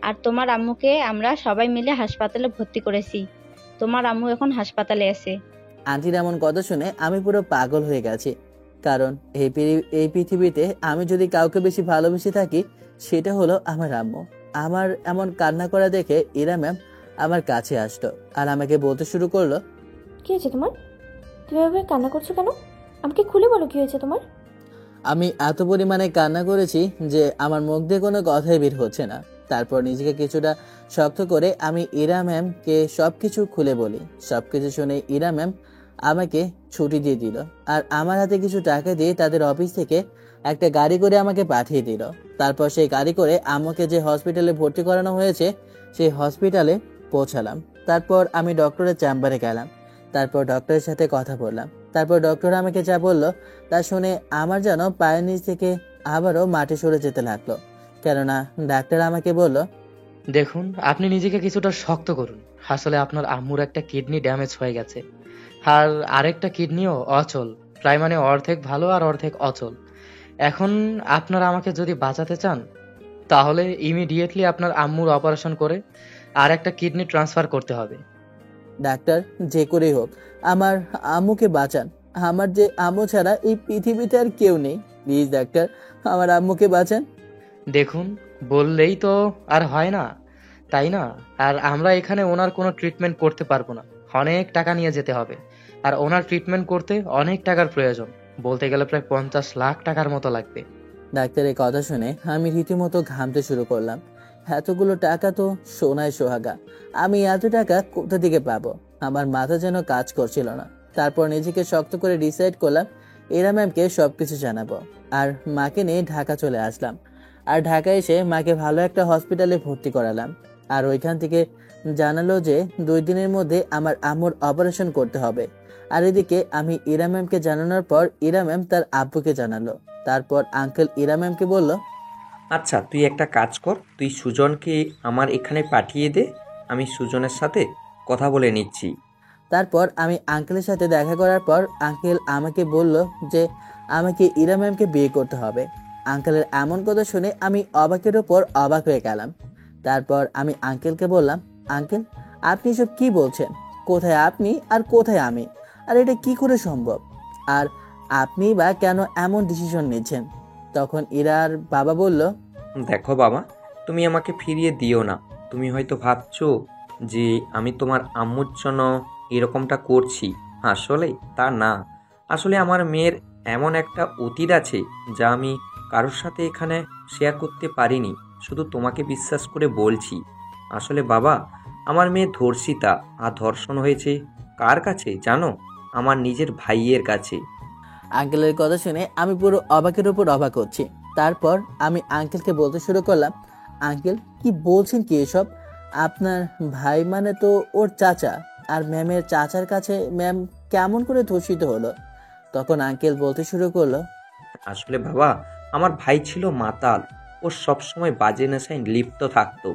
আর তোমার আম্মুকে আমরা সবাই মিলে হাসপাতালে ভর্তি করেছি। তোমার আম্মু এখন হাসপাতালে আছে। আন্টির এমন কথা শুনে আমি পুরো পাগল হয়ে গেছি। কারণ এই পৃথিবীতে আমি যদি কাউকে বেশি ভালোবেসে থাকি সেটা হলো আমার আম্মু। আমার এমন কান্না করা দেখে ইরা ম্যাম আমার কাছে আসতো আর আমাকে বলতে শুরু করলো, কি হয়েছে তোমার? তুমি এভাবে কান্না করছো কেন? আমাকে খুলে বলো কি হয়েছে তোমার। আমি এত পরিমাণে কান্না করেছি যে আমার মুখ দিয়ে কোনো কথাই বের হচ্ছে না। তারপর নিজেকে কিছুটা শক্ত করে আমি ইরা ম্যামকে সবকিছু খুলে বলি। সবকিছু শুনে ইরা ম্যাম আমাকে ছুটি দিয়ে দিল আর আমার হাতে কিছু টাকা দিয়ে তাদের অফিস থেকে একটা গাড়ি করে আমাকে পাঠিয়ে দিল। তারপর সেই গাড়ি করে আমাকে যে হসপিটালে ভর্তি করানো হয়েছে সেই হসপিটালে পৌঁছালাম। তারপর আমি ডক্টরের চেম্বারে গেলাম। তারপর ডক্টরের সাথে কথা বললাম। তারপর ডক্টর আমাকে যা বলল তা শুনে আমার যেন পায়ের নিচ থেকে আবারও মাটি সরে যেতে লাগলো। কেননা ডাক্তার আমাকে বলল, দেখুন, আপনি নিজেকে কিছুটা শক্ত করুন। আসলে আপনার আম্মুর একটা কিডনি ড্যামেজ হয়ে গেছে, আর আরেকটা কিডনিও অচল, প্রায় মানে অর্ধেক ভালো আর অর্ধেক অচল। এখন আপনারা আমাকে যদি বাঁচাতে চান তাহলে ইমিডিয়েটলি আপনার আম্মুর অপারেশন করে আর একটা কিডনি ট্রান্সফার করতে হবে। ডাক্তার যে করেই হোক আমার আম্মুকে বাঁচান। আমার যে আম্মু ছাড়া এই পৃথিবীতে আর কেউ নেই। প্লিজ ডাক্তার, আমার আম্মুকে বাঁচান। দেখুন, বললেই তো আর হয় না, তাই না? আর আমরা এখানে ওনার কোনো ট্রিটমেন্ট করতে পারবো না, অনেক টাকা নিয়ে যেতে হবে। আর ওনার ট্রিটমেন্ট করতে অনেক টাকার প্রয়োজন, বলতে গেলে প্রায় 50 লাখ টাকার মতো লাগবে। ডাক্তারের কথা শুনে আমি রীতিমতো ঘামতে শুরু করলাম। এতগুলো টাকা তো সোনায় সোহাগা, আমি এত টাকা কোথা থেকে পাবো? আমার মাথা যেন কাজ করছিল না। তারপর নিজেকে শক্ত করে ডিসাইড করলাম এরা ম্যামকে সবকিছু জানাবো। আর মাকে নিয়ে ঢাকা চলে আসলাম। আর ঢাকায় এসে মাকে ভালো একটা হসপিটালে ভর্তি করালাম। আর ওইখান থেকে জানালো যে 2 দিনের মধ্যে আমার আম্মুর অপারেশন করতে হবে। আর এদিকে আমি ইরা ম্যামকে জানানোর পর ইরা ম্যাম তার আব্বুকে জানালো। তারপর আঙ্কেল ইরা ম্যামকে বলল, আচ্ছা, তুই একটা কাজ কর, তুই সুজনকে আমার এখানে পাঠিয়ে দে, আমি সুজনের সাথে কথা বলে নিচ্ছি। তারপর আমি আঙ্কেলের সাথে দেখা করার পর আঙ্কেল আমাকে বলল যে আমাকে ইরা ম্যামকে বিয়ে করতে হবে। আঙ্কেলের এমন কথা শুনে আমি অবাকের ওপর অবাক হয়ে গেলাম। তারপর আমি আঙ্কেলকে বললাম, আঙ্কেল আপনি সব কি বলছেন? কোথায় আপনি আর কোথায় আমি? আর এটা কি করে সম্ভব? আর আপনি বা কেন এমন ডিসিশন নিচ্ছেন? তখন ইরার বাবা বলল, দেখো বাবা, তুমি আমাকে ফিরিয়ে দিও না। তুমি হয়তো ভাবছো যে আমি তোমার আম্মুর জন্য এরকমটা করছি, আসলে তা না। আসলে আমার মেয়ের এমন একটা অতীত আছে যা আমি কারোর সাথে এখানে শেয়ার করতে পারিনি, শুধু তোমাকে বিশ্বাস করে বলছি। আসলে বাবা, আমার মেয়ে ধর্ষিতা, আর ধর্ষণ হয়েছে কার কাছে জানো? আমার নিজের ভাইয়ের কাছে। আঙ্কেলের কথা শুনে আমি পুরো অবাকের উপর অবাক হচ্ছি। তারপর আমি আঙ্কেলকে বলতে শুরু করলাম, আঙ্কেল কি বলছেন কি এসব? আপনার ভাই মানে তো ওর চাচা, আর ম্যামের চাচার কাছে ম্যাম কেমন করে ধর্ষিত হলো? তখন আঙ্কেল বলতে শুরু করলো, আসলে বাবা, আমার ভাই ছিল মাতাল। ও সবসময় বাজে নেশায় লিপ্ত থাকতো।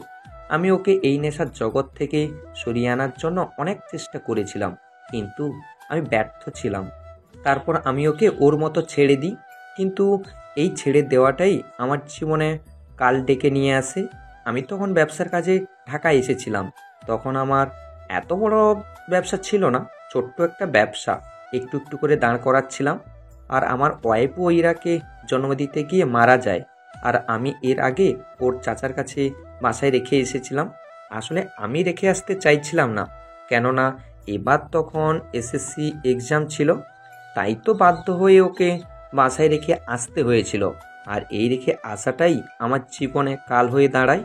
আমি ওকে এই নেশার জগৎ থেকে সরিয়ে আনার জন্য অনেক চেষ্টা করেছিলাম, কিন্তু আমি ব্যর্থ ছিলাম। তারপর আমি ওকে ওর মতো ছেড়ে দিই, কিন্তু এই ছেড়ে দেওয়াটাই আমার জীবনে কাল ডেকে নিয়ে আসে। আমি তখন ব্যবসার কাজে ঢাকায় এসেছিলাম। তখন আমার এত বড় ব্যবসা ছিল না, ছোট্ট একটা ব্যবসা একটু একটু করে দাঁড় করাচ্ছিলাম। আর আমার ওয়াইফও ইরাকে জন্ম দিতে গিয়ে মারা যায়, আর আমি এর আগে ওর চাচার কাছে বাসায় রেখে এসেছিলাম। আসলে আমি রেখে আসতে চাইছিলাম না, কেননা এবার তখন এসএসসি এক্সাম ছিল, তাই তো বাধ্য হয়ে ওকে বাসায় রেখে আসতে হয়েছিল। আর এই রেখে আসাটাই আমার জীবনে কাল হয়ে দাঁড়ায়।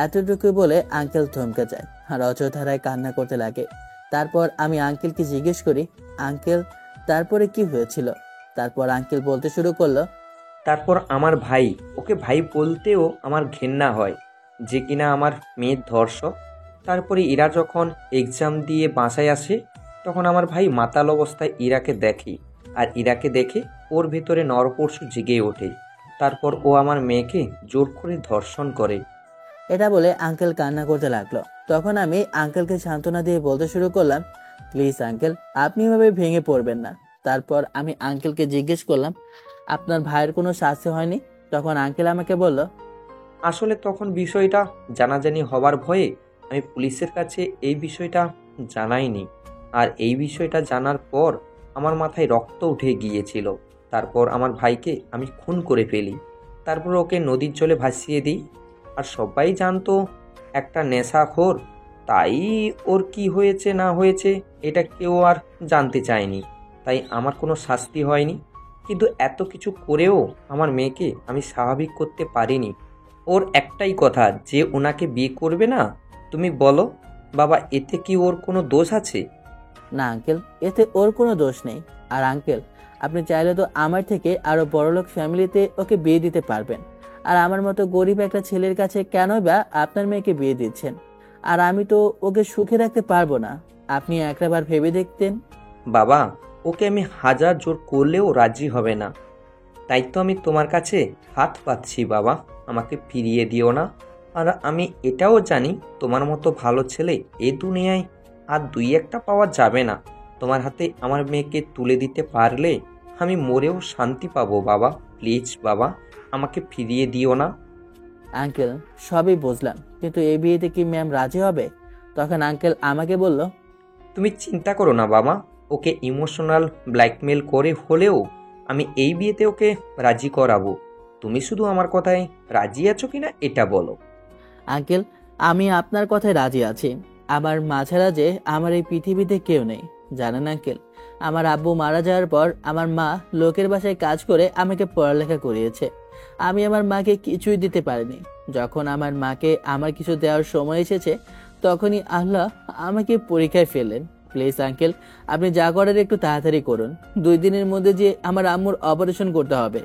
এতটুকু বলে আঙ্কেল থমকে যায় আর অযথারায় কান্না করতে লাগে। তারপর আমি আঙ্কেলকে জিজ্ঞেস করি, আঙ্কেল তারপরে কি হয়েছিল? তারপর আঙ্কেল বলতে শুরু করলো, তারপর আমার ভাই, ওকে ভাই বলতেও আমার ঘেন্না হয়, যে কিনা আমার মেয়ের ধর্ষক। তারপরে ইরা যখন এক্সাম দিয়ে বাসায় আসে, তখন আমার ভাই মাতাল অবস্থায় ইরাকে দেখে, আর ইরাকে দেখে ওর ভিতরে নরপরশু জেগে ওঠে। তারপর ও আমার মেয়েকে জোর করে ধর্ষণ করে। এটা বলে আঙ্কেল কান্না করতে লাগলো। তখন আমি আঙ্কেলকে সান্ত্বনা দিয়ে বলতে শুরু করলাম, প্লিজ আঙ্কেল, আপনি এভাবে ভেঙে পড়বেন না। তারপর আমি আঙ্কেলকে জিজ্ঞেস করলাম, আপনার ভাইয়ের কোনো শাস্তি হয়নি? তখন আঙ্কেল আমাকে বলল, আসলে তখন বিষয়টা জানাজানি হবার ভয়ে আমি পুলিশের কাছে এই বিষয়টা জানাইনি। আর এই বিষয়টা জানার পর আমার মাথায় রক্ত উঠে গিয়েছিল। তারপর আমার ভাইকে আমি খুন করে ফেলি। তারপর ওকে নদীর জলে ভাসিয়ে দিই। আর সবাই জানতো একটা নেশাখোর, তাই ওর কি হয়েছে না হয়েছে এটা কেউ আর জানতে চায়নি, তাই আমার কোনো শাস্তি হয়নি। কিন্তু এত কিছু করেও আমার মেয়েকে আমি স্বাভাবিক করতে পারিনি। ওর একটাই কথা যে ওনাকে বিয়ে করবে না। তুমি বলো বাবা, এতে কি ওর কোনো দোষ আছে? না আঙ্কেল, এতে ওর কোনো দোষ নেই। আর আঙ্কেল, আপনি চাইলে তো আমার থেকে আরো বড়লোক ফ্যামিলিতে ওকে বিয়ে দিতে পারবেন। আর আমার মতো গরিব একটা ছেলের কাছে কেন বা আপনার মেয়েকে বিয়ে দিচ্ছেন? আর আমি তো ওকে সুখে রাখতে পারবো না। আপনি একবার ভেবে দেখতেন। বাবা, ওকে আমি হাজার জোর করলেও রাজি হবে না, তাই তো আমি তোমার কাছে হাত পাচ্ছি। বাবা, আমাকে ফিরিয়ে দিও না। আর আমি এটাও জানি তোমার মতো ভালো ছেলে এ দুনিয়ায় আর দুই একটা পাওয়া যাবে না। তোমার হাতে আমার মেয়েকে তুলে দিতে পারলে আমি মরেও শান্তি পাবো। বাবা প্লিজ, বাবা আমাকে ফিরিয়ে দিও না। আঙ্কেল, সবই বুঝলাম, কিন্তু এই বিয়েতে কি ম্যাম রাজি হবে? তখন আঙ্কেল আমাকে বলল, তুমি চিন্তা করো না বাবা, ওকে ইমোশনাল ব্ল্যাকমেল করে হলেও আমি এই বিয়েতে ওকে রাজি করাবো। তুমি শুধু আমার কথায় রাজি আছো কিনা এটা বলো। আঙ্কেল, আমি আপনার কথায় রাজি আছি। আমার মা ছাড়া যে আমার এই পৃথিবীতে কেউ নেই। জানেন আঙ্কেল, আমার আব্বু মারা যাওয়ার পর আমার মা লোকের বাসায় কাজ করে আমাকে পড়ালেখা করিয়েছে। আমি আমার মাকে কিছুই দিতে পারিনি। যখন আমার মাকে আমার কিছু দেওয়ার সময় এসেছে, তখনই আল্লাহ আমাকে পরীক্ষায় ফেললেন। প্লিজ আঙ্কেল, আপনি যা করার একটু তাড়াতাড়ি করুন। 2 দিনের মধ্যে যে আমার আম্মুর অপারেশন করতে হবে।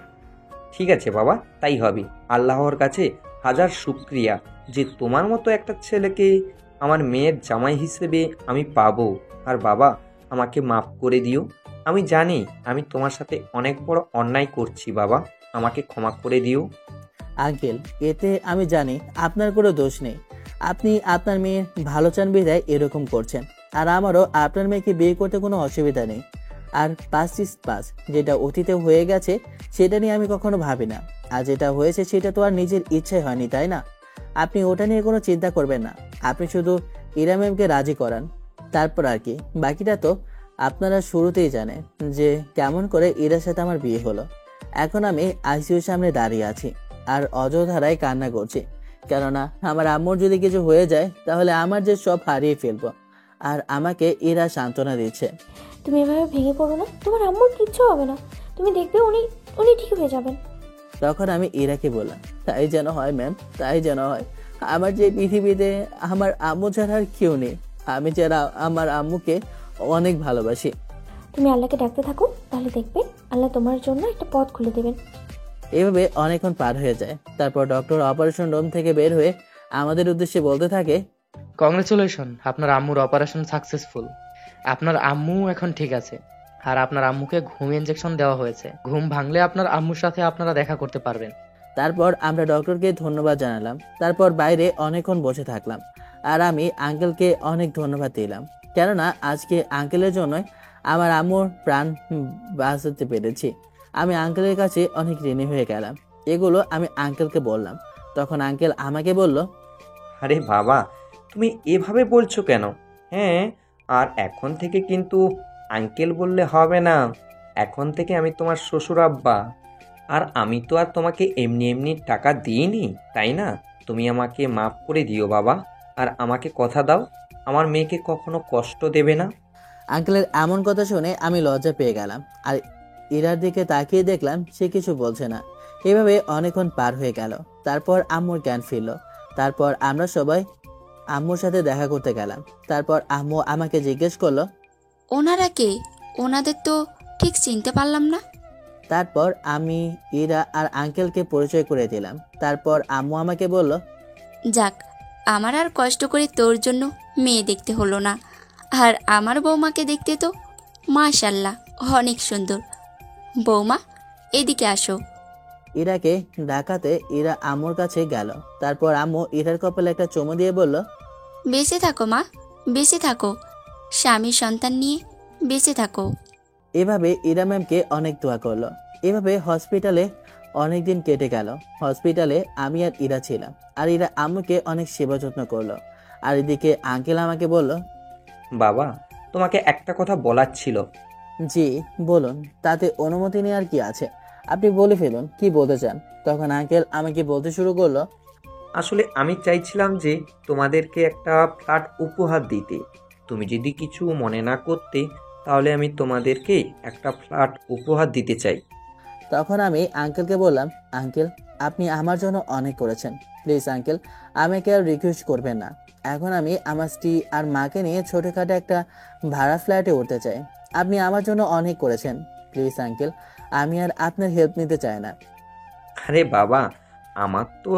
ঠিক আছে বাবা, তাই হবে। আল্লাহর কাছে হাজার শুক্রিয়া যে তোমার মতো একটা ছেলেকে আমার মেয়ের জামাই হিসেবে আমি পাবো। আর বাবা, আমাকে মাফ করে দিও। আমি জানি আমি তোমার সাথে অনেক বড় অন্যায় করছি। বাবা, আমাকে ক্ষমা করে দিও। আঙ্কেল, এতে আমি জানি আপনার কোনো দোষ নেই। আপনি আপনার মেয়ের ভালো চান বিধায় এরকম করছেন। আর আমারও আপনার মেয়েকে বিয়ে করতে কোনো অসুবিধা নেই। আর 5 যেটা অতীতে হয়ে গেছে সেটা নিয়ে আমি কখনো ভাবি না। আর যেটা হয়েছে সেটা তো আর নিজের ইচ্ছায় হয়নি, তাই না? আপনি ওটা নিয়ে কোনো চিন্তা করবেন না। আপনি শুধু ইরা ম্যামকে রাজি করান, তারপর আর কি। বাকিটা তো আপনারা শুরুতেই জানেন যে কেমন করে ইরার সাথে আমার বিয়ে হলো। এখন আমি আইসিইউর সামনে দাঁড়িয়ে আছি আর অযথারায় কান্না করছি, কেননা আমার আম্মুর যদি কিছু হয়ে যায় তাহলে আমার যে সব হারিয়ে ফেলবো। আর আমাকে ইরা সান্ত্বনা দিচ্ছে। তুমি এভাবে ভেঙে পড়ো না, তোমার আম্মুর কিচ্ছু হবে না। তুমি দেখবে উনি উনি ঠিক হয়ে যাবেন। তখন আমি ইরাকে বললাম, তাই যেন হয় ম্যাম, তাই যেন হয়। আমার যে পৃথিবীতে আমার আম্মু ছাড়া আর কেউ নেই। আমি যারা আমার আম্মুকে অনেক ভালোবাসি। তুমি আল্লাহকে ডাকতে থাকো, তাহলে দেখবে আল্লাহ তোমার জন্য একটা পথ খুলে দেবেন। এভাবে অনেকক্ষণ পার হয়ে যায়। তারপর ডক্টর অপারেশন রুম থেকে বের হয়ে আমাদের উদ্দেশ্যে বলতে থাকে, কংগ্রেচুলেশন, আপনার আম্মুর অপারেশন সাকসেসফুল। আপনার আম্মু এখন ঠিক আছে, আর আপনার আম্মুকে ঘুম ইনজেকশন দেওয়া হয়েছে। ঘুম ভাঙলে আপনার আম্মুর সাথে আপনারা দেখা করতে পারবেন। তারপর আমরা ডক্টরকে ধন্যবাদ জানালাম। তারপর বাইরে অনেকক্ষণ বসে থাকলাম, আর আমি আঙ্কেলকে অনেক ধন্যবাদ দিলাম, কেননা আজকে আঙ্কেলের জন্যই আমার আম্মুর প্রাণ বাঁচাতে পেরেছি। আমি আঙ্কেলের কাছে অনেক ঋণী হয়ে গেলাম। এগুলো আমি আঙ্কেলকে বললাম। তখন আঙ্কেল আমাকে বলল, আরে বাবা, তুমি এভাবে বলছো কেন? হ্যাঁ, আর এখন থেকে কিন্তু আঙ্কেল বললে হবে না। এখন থেকে আমি তোমার শ্বশুর আব্বা। আর আমি তো আর তোমাকে এমনি এমনি টাকা দিইনি, তাই না? তুমি আমাকে মাফ করে দিও বাবা, আর আমাকে কথা দাও আমার মেয়েকে কখনো কষ্ট দেবে না। আঙ্কেলের এমন কথা শুনে আমি লজ্জা পেয়ে গেলাম, আর ইরার দিকে তাকিয়ে দেখলাম সে কিছু বলছে না। এভাবে অনেকক্ষণ পার হয়ে গেল। তারপর আম্মুর জ্ঞান ফিরল। তারপর আমরা সবাই আম্মুর সাথে দেখা করতে গেলাম। তারপর আম্মু আমাকে জিজ্ঞেস করলো, ওনারা কে? ওনাদের তো ঠিক চিনতে পারলাম না। তারপর আমি ইরা আর আঙ্কেলকে পরিচয় করে দিলাম। তারপর আম্মু আমাকে বলল, যাক, আমার আর কষ্ট করে তোর জন্য মেয়ে দেখতে হলো না। আর আমার বৌমাকে দেখতে তো মাশাল্লাহ অনেক সুন্দর। বৌমা, এদিকে আসো। ইরাকে ডাকাতে ইরা আম্মুর কাছে গেল। তারপর আম্মু ইরার কপালে একটা চুমু দিয়ে বলল, বেঁচে থাকো মা, বেঁচে থাকো, স্বামী সন্তান নিয়ে বেঁচে থাকো। এভাবে ইরা ম্যামকে অনেক দোয়া করলো। এভাবে হসপিটালে অনেক দিন কেটে গেল। হসপিটালে আমি আর ইরা ছিলাম, আর ইরা আম্মুকে অনেক সেবা যত্ন করলো। আর এদিকে আঙ্কেল আমাকে বলল, বাবা, তোমাকে একটা কথা বলার ছিল। জি বলুন, তাতে অনুমতি নেওয়ার কি আছে, আপনি বলে ফেলুন কি বলতে চান। তখন আঙ্কেল আমাকে বলতে শুরু করলো, আসলে আমি চাইছিলাম যে তোমাদেরকে একটা ফ্ল্যাট উপহার দিতে। তুমি যদি কিছু মনে না করতে, তাহলে আমি তোমাদেরকে একটা ফ্ল্যাট উপহার দিতে চাই। তখন আমি আঙ্কেলকে বললাম, আঙ্কেল আপনি আমার জন্য অনেক করেছেন, প্লিজ আঙ্কেল আমাকে আর রিকোয়েস্ট করবেন না। এখন আমি আমার স্ত্রী আর মাকে নিয়ে ছোটোখাটো একটা ভাড়া ফ্ল্যাটে উঠতে চাই। আপনি আমার জন্য অনেক করেছেন, প্লিজ আঙ্কেল আমি আর আপনার হেল্প নিতে চাই না। আরে বাবা, আমার তো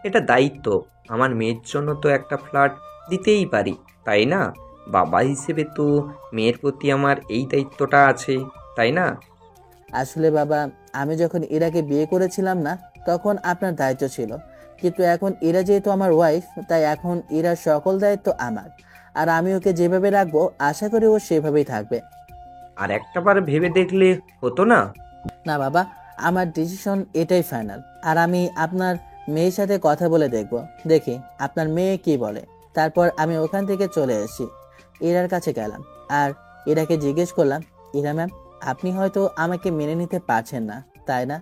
এটা দায়িত্ব। আমার মেয়ের জন্য তো একটা ফ্ল্যাট দিতেই পারি, তাই না? বাবা হিসেবে তো মেয়ের প্রতি আমার এই দায়িত্বটা আছে, তাই না? আসলে বাবা, আমি যখন ইরাকে বিয়ে করেছিলাম না, তখন আপনার দায়িত্ব ছিল, কিন্তু এখন ইরা যেহেতু আমার ওয়াইফ, তাই এখন ইরার সকল দায়িত্ব আমার। আর আমি ওকে যেভাবে রাখবো, আশা করি ও সেভাবেই থাকবে। আর একটাবার ভেবে দেখলে হতো না? না বাবা, আমার ডিসিশন এটাই ফাইনাল। আর আমি আপনার মেয়ের সাথে কথা বলে দেখি আপনার মেয়ে কি বলে। তারপর আমি ওখান থেকে চলে এসেছি, ইরার কাছে গেলাম আর ইরাকে জিজ্ঞেস করলাম, ইরা ম্যাম আপনি হয়তো আমাকে মেনে নিতে পারছেন না, তাই না?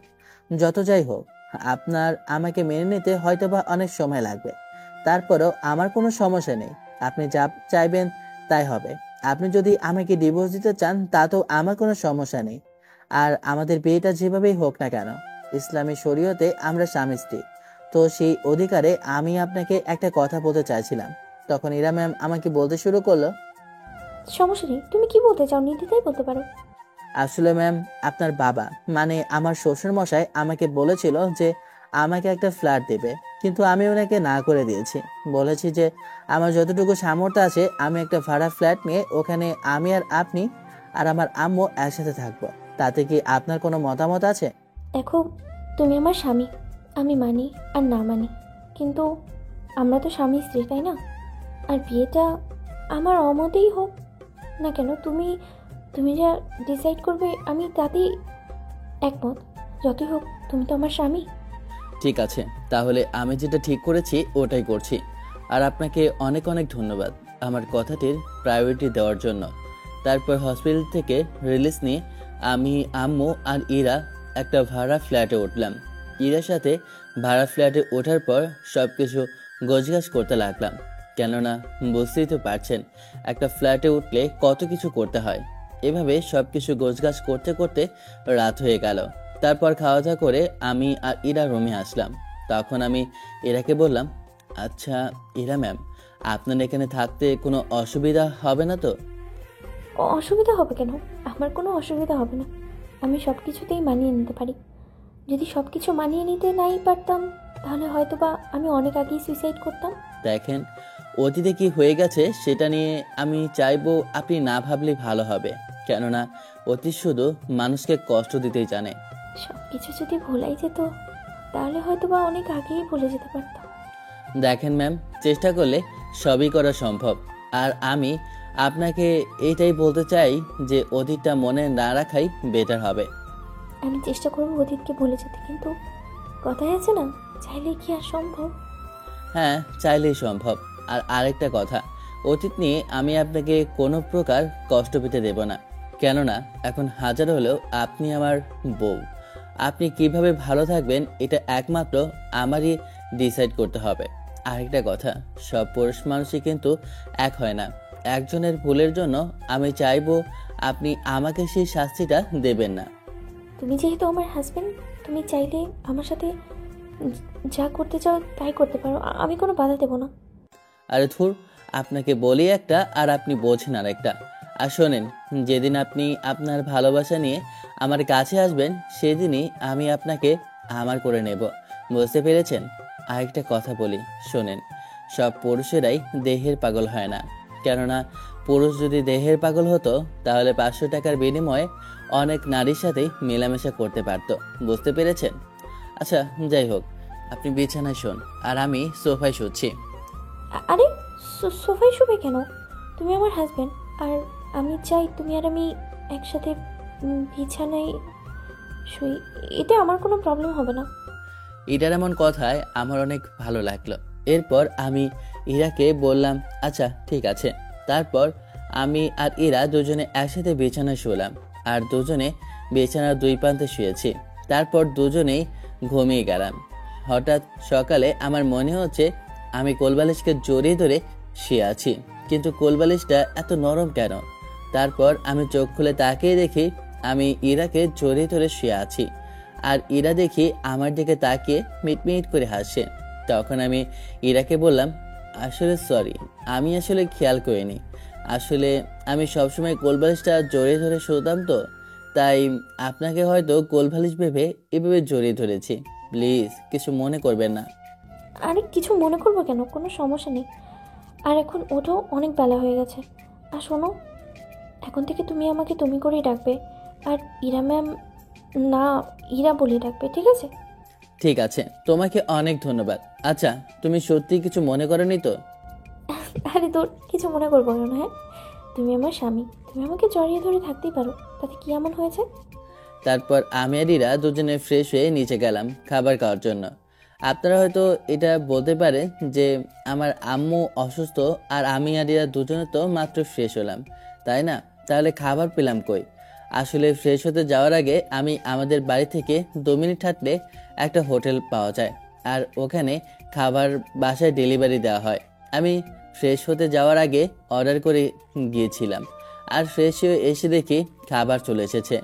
যত যাই হোক, আপনার আমাকে মেনে নিতে হয়তোবা অনেক সময় লাগবে। তারপরেও আমার কোনো সমস্যা নেই, আপনি যা চাইবেন তাই হবে। আপনি যদি আমাকে ডিভোর্স দিতে চান, তা তো আমার কোনো সমস্যা নেই। আর আমাদের বিয়েটা যেভাবেই হোক না কেন, ইসলামী শরীয়তে আমরা স্বামী স্ত্রী, তো সেই অধিকারে আমি আপনাকে একটা কথা বলতে চাইছিলাম। তখন ইরা ম্যাম আমাকে বলতে শুরু করলো, সমস্যা নেই, তুমি কি বলতে চাও নির্দ্বিধায় বলতে পারো। আসলে ম্যাম আপনার বাবা মানে আমার শ্বশুর মশাই আমাকে বলেছিল যে আমাকে একটা ফ্ল্যাট দেবে, কিন্তু আমি ওনাকে না করে দিয়েছি। বলেছি যে আমার যতটুকু সামর্থ্য আছে আমি একটা ভাড়া ফ্ল্যাট নিয়ে ওখানে আমি আর আপনি আর আমার আম্মু একসাথে থাকবো। তাতে কি আপনার কোনো মতামত আছে? দেখো, তুমি আমার স্বামী, আমি মানি আর না মানি, কিন্তু আমরা তো স্বামী স্ত্রী, তাই না? আর বিয়েটা আমার অমতেই হোক না কেন, তুমি তুমি যা ডিসাইড করবে আমি তাতেই একমত। যতই হোক তুমি তো আমার স্বামী। ঠিক আছে, তাহলে আমি যেটা ঠিক করেছি ওটাই করছি। আর আপনাকে অনেক অনেক ধন্যবাদ আমার কথাটির প্রায়োরিটি দেওয়ার জন্য। তারপর হসপিটাল থেকে রিলিজ নিয়ে আমি, আম্মু আর ইরা একটা ভাড়া ফ্ল্যাটে উঠলাম। ইরার সাথে ভাড়া ফ্ল্যাটে ওঠার পর সব কিছু গোছগাছ করতে লাগলাম, কেননা বুঝতেই তো পারছেন একটা ফ্ল্যাটে উঠলে কত কিছু করতে হয়। এভাবে সব কিছু গোছগাছ করতে করতে রাত হয়ে গেল। তারপর খাওয়া দাওয়া করে আমি আর ইরা রুমে আসলাম। তখন আমি ইরাকে বললাম, আচ্ছা ইরা ম্যাম, আপনার এখানে থাকতে কোনো অসুবিধা হবে না তো? অসুবিধা হবে কেন? আমার কোনো অসুবিধা হবে না। আমি সব কিছুতেই মানিয়ে নিতে পারি। যদি সব কিছু মানিয়ে নিতে নাই পারতাম, তাহলে হয়তোবা আমি অনেক আগেই সুইসাইড করতাম। দেখেন, অতীতে কি হয়ে গেছে সেটা নিয়ে আমি চাইবো আপনি না ভাবলেই ভালো হবে। কেননা অতীত শুধু মানুষকে কষ্ট দিতেই জানে। সব কিছু যদি ভোলাই যেত, তাহলে হয়তোবা অনেক আগেই ভুলে যেতে পারতাম। দেখেন ম্যাম, চেষ্টা করলে সবই করা সম্ভব। আর আমি আপনাকে এইটাই বলতে চাই যে অতীতটা মনে না রাখাই বেটার হবে। আমি চেষ্টা করবো অতীতকে ভুলে যেতে, কিন্তু কথাই আছে না, চাইলে কি আর সম্ভব? হ্যাঁ, চাইলেই সম্ভব। আর আরেকটা কথা, অতীত নিয়ে আমি আপনাকে কোনো প্রকার কষ্ট পেতে দেব না। কেননা এখন হাজার হলেও আপনি আমার বউ। আপনি কিভাবে ভালো থাকবেন এটা একমাত্র আমারই ডিসাইড করতে হবে। আরেকটা কথা, সব পুরুষ মানুষই কিন্তু এক হয় না। একজনের ভুলের জন্য আমি চাইবো আপনি আমাকে সেই শাস্তিটা দেবেন না। তুমি যেহেতু আমার হাজবেন্ড, তুমি চাইলে আমার সাথে যা করতে চাও তাই করতে পারো। আমি কোনো বাধা দেবো না। আরে ধুর, আপনাকে বলি একটা আর আপনি বোঝেন আর একটা। আর শোনেন, যেদিন আপনি আপনার ভালোবাসা নিয়ে আমার কাছে আসবেন সেদিনই আমি আপনাকে আমার করে নেব, বুঝতে পেরেছেন? আরেকটা কথা বলি, শোনেন, সব পুরুষেরাই দেহের পাগল হয় না। কেননা পুরুষ যদি দেহের পাগল হতো তাহলে 500 টাকার বিনিময়ে অনেক নারীর সাথেই মেলামেশা করতে পারতো, বুঝতে পেরেছেন? আচ্ছা, যাই হোক, আপনি বিছানায় শোন আর আমি সোফায় শুচ্ছি। আরে সোফায় শুবে কেন? তুমি আমার হাজবেন্ড, আর আমি চাই তুমি আর আমি একসাথে বিছানায় শুই। এতে আমার কোনো প্রবলেম হবে না। ইরার এমন কথায় আমার অনেক ভালো লাগলো। এরপর আমি ইরাকে বললাম, আচ্ছা ঠিক আছে। তারপর আমি আর ইরা দুজনে একসাথে বিছানায় শুলাম আর দুজনে বিছানার দুই প্রান্তে শুয়েছি। তারপর দুজনেই ঘুমিয়ে গেলাম। হঠাৎ সকালে আমার মনে হচ্ছে আমি কোলবালিশকে জড়িয়ে ধরে শুয়ে আছি, কিন্তু কোলবালিশটা এত নরম কেন? তারপর আমি চোখ খুলে তাকিয়ে দেখি আমি ইরাকে জড়িয়ে ধরে শুয়ে আছি, আর ইরা দেখি আমার দিকে তাকিয়ে মিটমিট করে হাসে। তখন আমি ইরাকে বললাম, আসলে সরি, আমি আসলে খেয়াল করিনি। আসলে আমি সবসময় কোলবালিশটা জড়িয়ে ধরে শুতাম তো, তাই আপনাকে হয়তো কোলবালিশ ভেবে এভাবে জড়িয়ে ধরেছি। প্লিজ কিছু মনে করবেন না। আরে কিছু মনে করবো কেন? কোনো সমস্যা নেই। আর এখন ওঠো, অনেক বেলা হয়ে গেছে। আর শোনো, এখন থেকে তুমি আমাকে তুমি করেই ডাকবে, আর ইরা ম্যাম না, ইরা বলে ডাকবে, ঠিক আছে? ঠিক আছে, তোমাকে অনেক ধন্যবাদ। আচ্ছা, তুমি সত্যি কিছু মনে করনি তো? আরে তোর কিছু মনে করবো না। হ্যাঁ, তুমি আমার স্বামী, তুমি আমাকে জড়িয়ে ধরে থাকতেই পারো, তাতে কি এমন হয়েছে? তারপর আমি আর ইরা দুজনে ফ্রেশ হয়ে নিচে গেলাম খাবার খাওয়ার জন্য। আপনারা হয়তো এটা বলতে পারেন যে আমার আম্মু অসুস্থ আর আমি আর ইরা দুজনে তো মাত্র ফ্রেশ হলাম, তাই না? তাহলে খাবার পেলাম কই? আসলে ফ্রেশ হতে যাওয়ার আগে আমি আমাদের বাড়ি থেকে 2 মিনিট হাঁটলে একটা হোটেল পাওয়া যায়, আর ওখানে খাবার বাসায় ডেলিভারি দেওয়া হয়। আমি ফ্রেশ হতে যাওয়ার আগে অর্ডার করে গিয়েছিলাম, আর ফ্রেশ হয়ে এসে দেখি খাবার চলে এসেছে।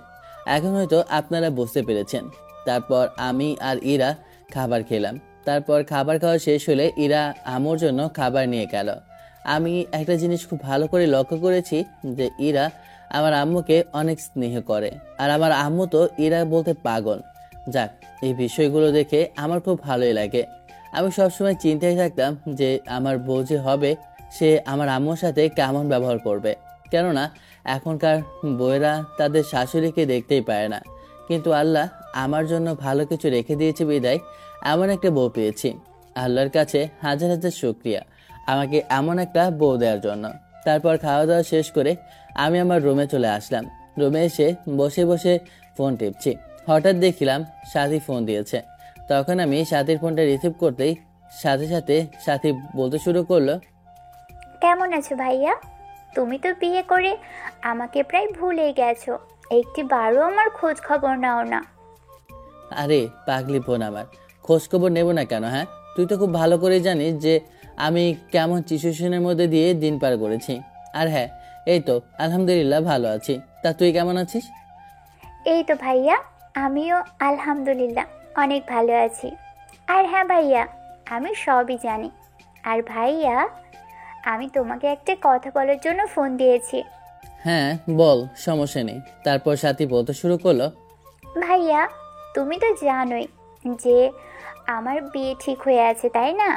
এখন হয়তো আপনারা বুঝতে পেরেছেন। তারপর আমি আর ইরা খাবার খেলাম। তারপর খাবার খাওয়া শেষ হলে ইরা আম্মুর জন্য খাবার নিয়ে গেল। আমি একটা জিনিস খুব ভালো করে লক্ষ্য করেছি যে ইরা আমার আম্মুকে অনেক স্নেহ করে, আর আমার আম্মু তো ইরা বলতে পাগল। যাক, এই বিষয়গুলো দেখে আমার খুব ভালোই লাগে। আমি সবসময় চিন্তায় থাকতাম যে আমার বউ যে হবে সে আমার আম্মুর সাথে কেমন ব্যবহার করবে। কেননা এখনকার বউয়েরা তাদের শাশুড়িকে দেখতেই পায় না, কিন্তু আল্লাহ আমার জন্য ভালো কিছু রেখে দিয়েছে বিদায় এমন একটা বউ পেয়েছি। আল্লাহর কাছে হাজার হাজার শুকরিয়া আমাকে এমন একটা বউ দেওয়ার জন্য। তারপর খাওয়া দাওয়া শেষ করে আমি আমার রুমে চলে আসলাম। রুমে এসে বসে বসে ফোন টিপছি। হঠাৎ দেখলাম সাথী ফোন দিয়েছে। তখন আমি সাথীর ফোনটা রিসিভ করতেই সাথে সাথে সাথী বলতে শুরু করলো, কেমন আছো ভাইয়া? তুমি তো বিয়ে করে আমাকে প্রায় ভুলেই গেছো, একটি বারও আমার খোঁজ খবর নাও না। আরে পাগলি বোন আমার, খোঁজ খবর নেব না কেন? হ্যাঁ, তুই তো খুব ভালো করে জানিস যে আমি কেমন সিচুয়েশনের মধ্যে দিয়ে দিন পার করেছি। আর হ্যাঁ, এই তো আলহামদুলিল্লাহ ভালো আছি। তা তুই কেমন আছিস? এই তো ভাইয়া, আমিও আলহামদুলিল্লাহ অনেক ভালো আছি। আর হ্যাঁ ভাইয়া, আমি সবই জানি। আর ভাইয়া, আমি তোমাকে একটা কথা বলার জন্য ফোন দিয়েছি। হ্যাঁ বল, সমস্যা নেই। তারপর সাথী বলতে শুরু করলো, ভাইয়া, তুমি তো জানোই যে আমার বিয়ে ঠিক হয়ে আছে, তাই না?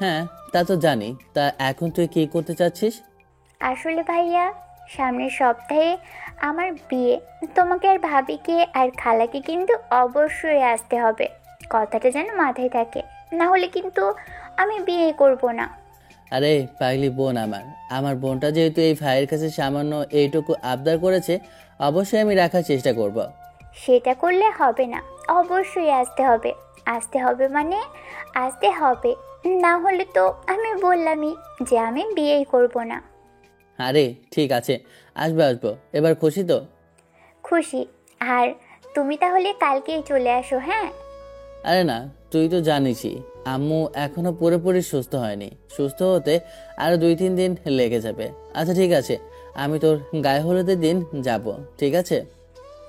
হ্যাঁ তা তো জানি। তা এখন তুই কি করতে চাচ্ছিস? আসলে ভাইয়া, সামনের সপ্তাহে আমার বিয়ে। তোমাকে আর ভাবিকে আর খালাকে কিন্তু অবশ্যই আসতে হবে। কথাটা যেন মাথায় থাকে, না হলে কিন্তু আমি বিয়ে করব না। আরে পাগলি বোন আমার, আমার বোনটা যেহেতু এই ভাইয়ের কাছে সামান্য এইটুকু আবদার করেছে, অবশ্যই আমি রাখার চেষ্টা করব। সেটা করলে হবে না, অবশ্যই আসতে হবে। আসতে হবে মানে আসতে হবে, না হলে তো আমি বললামই যে আমি বিয়েই করব না। আরে ঠিক আছে, আসবো আসবো। এবার খুশি তো? খুশি। আর তুমি তাহলে কালকেই চলে আসো, হ্যাঁ? আরে না, তুই তো জানিসই আম্মু এখনো পুরোপুরি সুস্থ হয়নি। সুস্থ হতে আরো 2-3 দিন লেগে যাবে। আচ্ছা ঠিক আছে, আমি তোর গায়ে হলুদের দিন যাব, ঠিক আছে?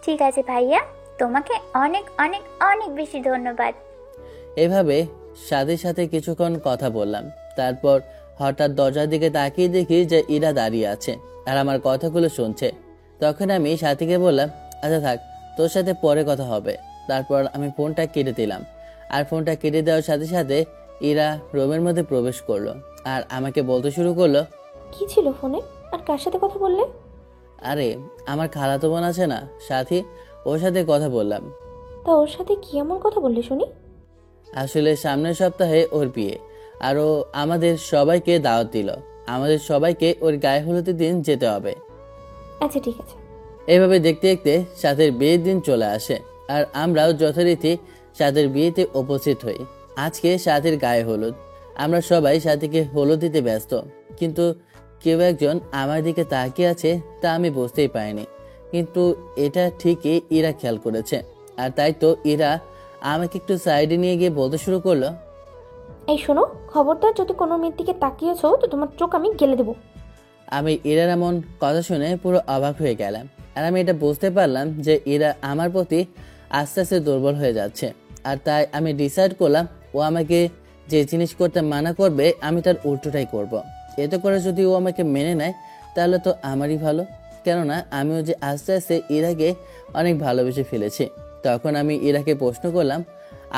ঠিক আছে ভাইয়া, তোমাকে অনেক অনেক অনেক বেশি ধন্যবাদ। এভাবে সাথীর সাথে কিছুক্ষণ কথা বললাম। তারপর হঠাৎ দরজার দিকে তাকিয়ে দেখি যে ইরা দাঁড়িয়ে আছে আর আমার কথাগুলো শুনছে। তখন আমি সাথীকে বললাম, আচ্ছা থাক, তোর সাথে পরে কথা হবে। তারপর আমি ফোনটা কেটে দিলাম। আর ফোনটা কেটে দেওয়ার সাথে সাথে ইরা রুমের মধ্যে প্রবেশ করলো আর আমাকে বলতে শুরু করলো, কি ছিল ফোনে? আর কার সাথে কথা বললে? আরে আমার খালাতো বোন আছে না সাথী, ওর সাথে কথা বললাম। তা ওর সাথে কি এমন কথা বললে শুনি? আসলে সামনের সপ্তাহে ওর বিয়ে, আর ও আমাদের সবাইকে দাওয়াত দিল। আমাদের সবাইকে ওর গায়ে হলুদের দিন যেতে হবে। আচ্ছা ঠিক আছে। এভাবে দেখতে দেখতে সাথের বিয়ের দিন চলে আসে আর আমরাও যথারীতি সাথের বিয়েতে উপস্থিত হই। আজকে সাথের গায়ে হলুদ। আমরা সবাই সাথীকে হলুদ দিতে ব্যস্ত, কিন্তু কেউ একজন আমার দিকে তাকিয়ে আছে তা আমি বুঝতেই পারিনি। কিন্তু এটা ঠিকই ইরা খেয়াল করেছে। আর তাই তো ইরা আমাকে একটু সাইডে নিয়ে গিয়ে বলতে শুরু করলো, এই শোনো, খবরদার যদি কোনো মেয়ের দিকে তাকিয়েছো তো তোমার চোখ আমি গেলে দেবো। আমি ইরার এমন কথা শুনে পুরো অবাক হয়ে গেলাম। আর আমি এটা বুঝতে পারলাম যে ইরা আমার প্রতি আস্তে আস্তে দুর্বল হয়ে যাচ্ছে। আর তাই আমি ডিসাইড করলাম ও আমাকে যে জিনিস করতে মানা করবে আমি তার উল্টোটাই করব। এতে করে যদি ও আমাকে মেনে নেয় তাহলে তো আমারই ভালো, কেননা আমিও যে আস্তে আস্তে ইরাকে অনেক ভালোবেসে ফেলেছি। তখন আমি ইরাকে প্রশ্ন করলাম,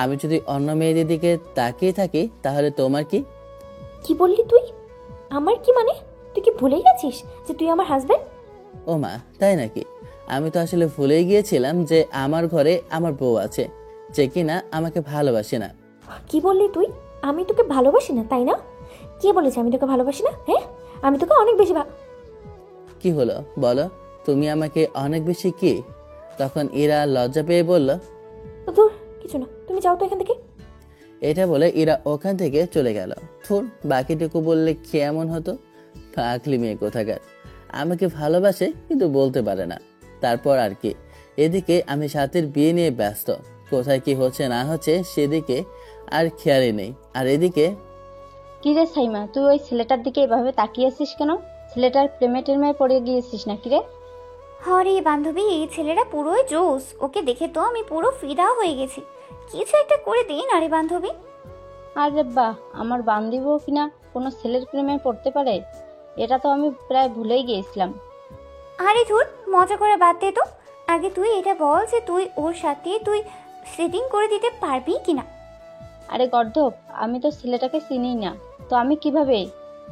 আমি যদি অন্য মেয়েদের দিকে তাকিয়ে থাকি তাহলে তোমার কি? কি বললি তুই? আমার কি মানে? তুই কি ভুলে গেছিস যে তুই আমার হাজবেন্ড? ও মা, তাই নাকি? আমি তো আসলে ভুলেই গিয়েছিলাম যে আমার ঘরে আমার বউ আছে, যে কিনা আমাকে ভালোবাসে না। কি বললি তুই? আমি তোকে ভালোবাসি না, তাই না? কে বলেছে আমি তোকে ভালোবাসি না? হ্যাঁ, আমি তোকে অনেক বেশি কি হলো বলো, তুমি আমাকে অনেক বেশি কি? তখন ইরা লজ্জা পেয়ে বলল, দূর, কিছু না, তুমি যাও তো এখান থেকে। এটা বলে ইরা ওখান থেকে চলে গেল। থুর, বাকিটুকু বললে কেমন হতো? পাগলি মেয়ে কোথাকার, আমাকে ভালোবাসে কিন্তু বলতে পারে না। তারপর আর কি, এদিকে আমি সাথের বিয়ে নিয়ে ব্যস্ত। কোথায় কি হচ্ছে না হচ্ছে সেদিকে আর খেয়ালই নেই। আর এদিকে, কি রে সাইমা, তুই ওই ছেলেটার দিকে এভাবে তাকিয়ে আছিস কেন? ছেলেটার প্রেমে টেমে পড়ে গিয়েছিস নাকি রে? হরে বান্ধবী, এই ছেলেটা পুরোই জোস। ওকে দেখে তো আমি পুরো ফিদা হয়ে গেছি। কিছু একটা করে দিন আরে বান্ধবী। আরে বাহ, আমার বান্ধবীও কিনা কোনো ছেলের প্রেমে পড়তে পারে, এটা তো আমি প্রায় ভুলেই গিয়েছিলাম। আরে ধুর, মজা করে বাদ দে তো। আগে তুই এটা বল যে তুই ওর সাথে সেটিং করে দিতে পারবি কিনা। আরে গর্ধপ, আমি তো ছেলেটাকে চিনি না, তো আমি কিভাবে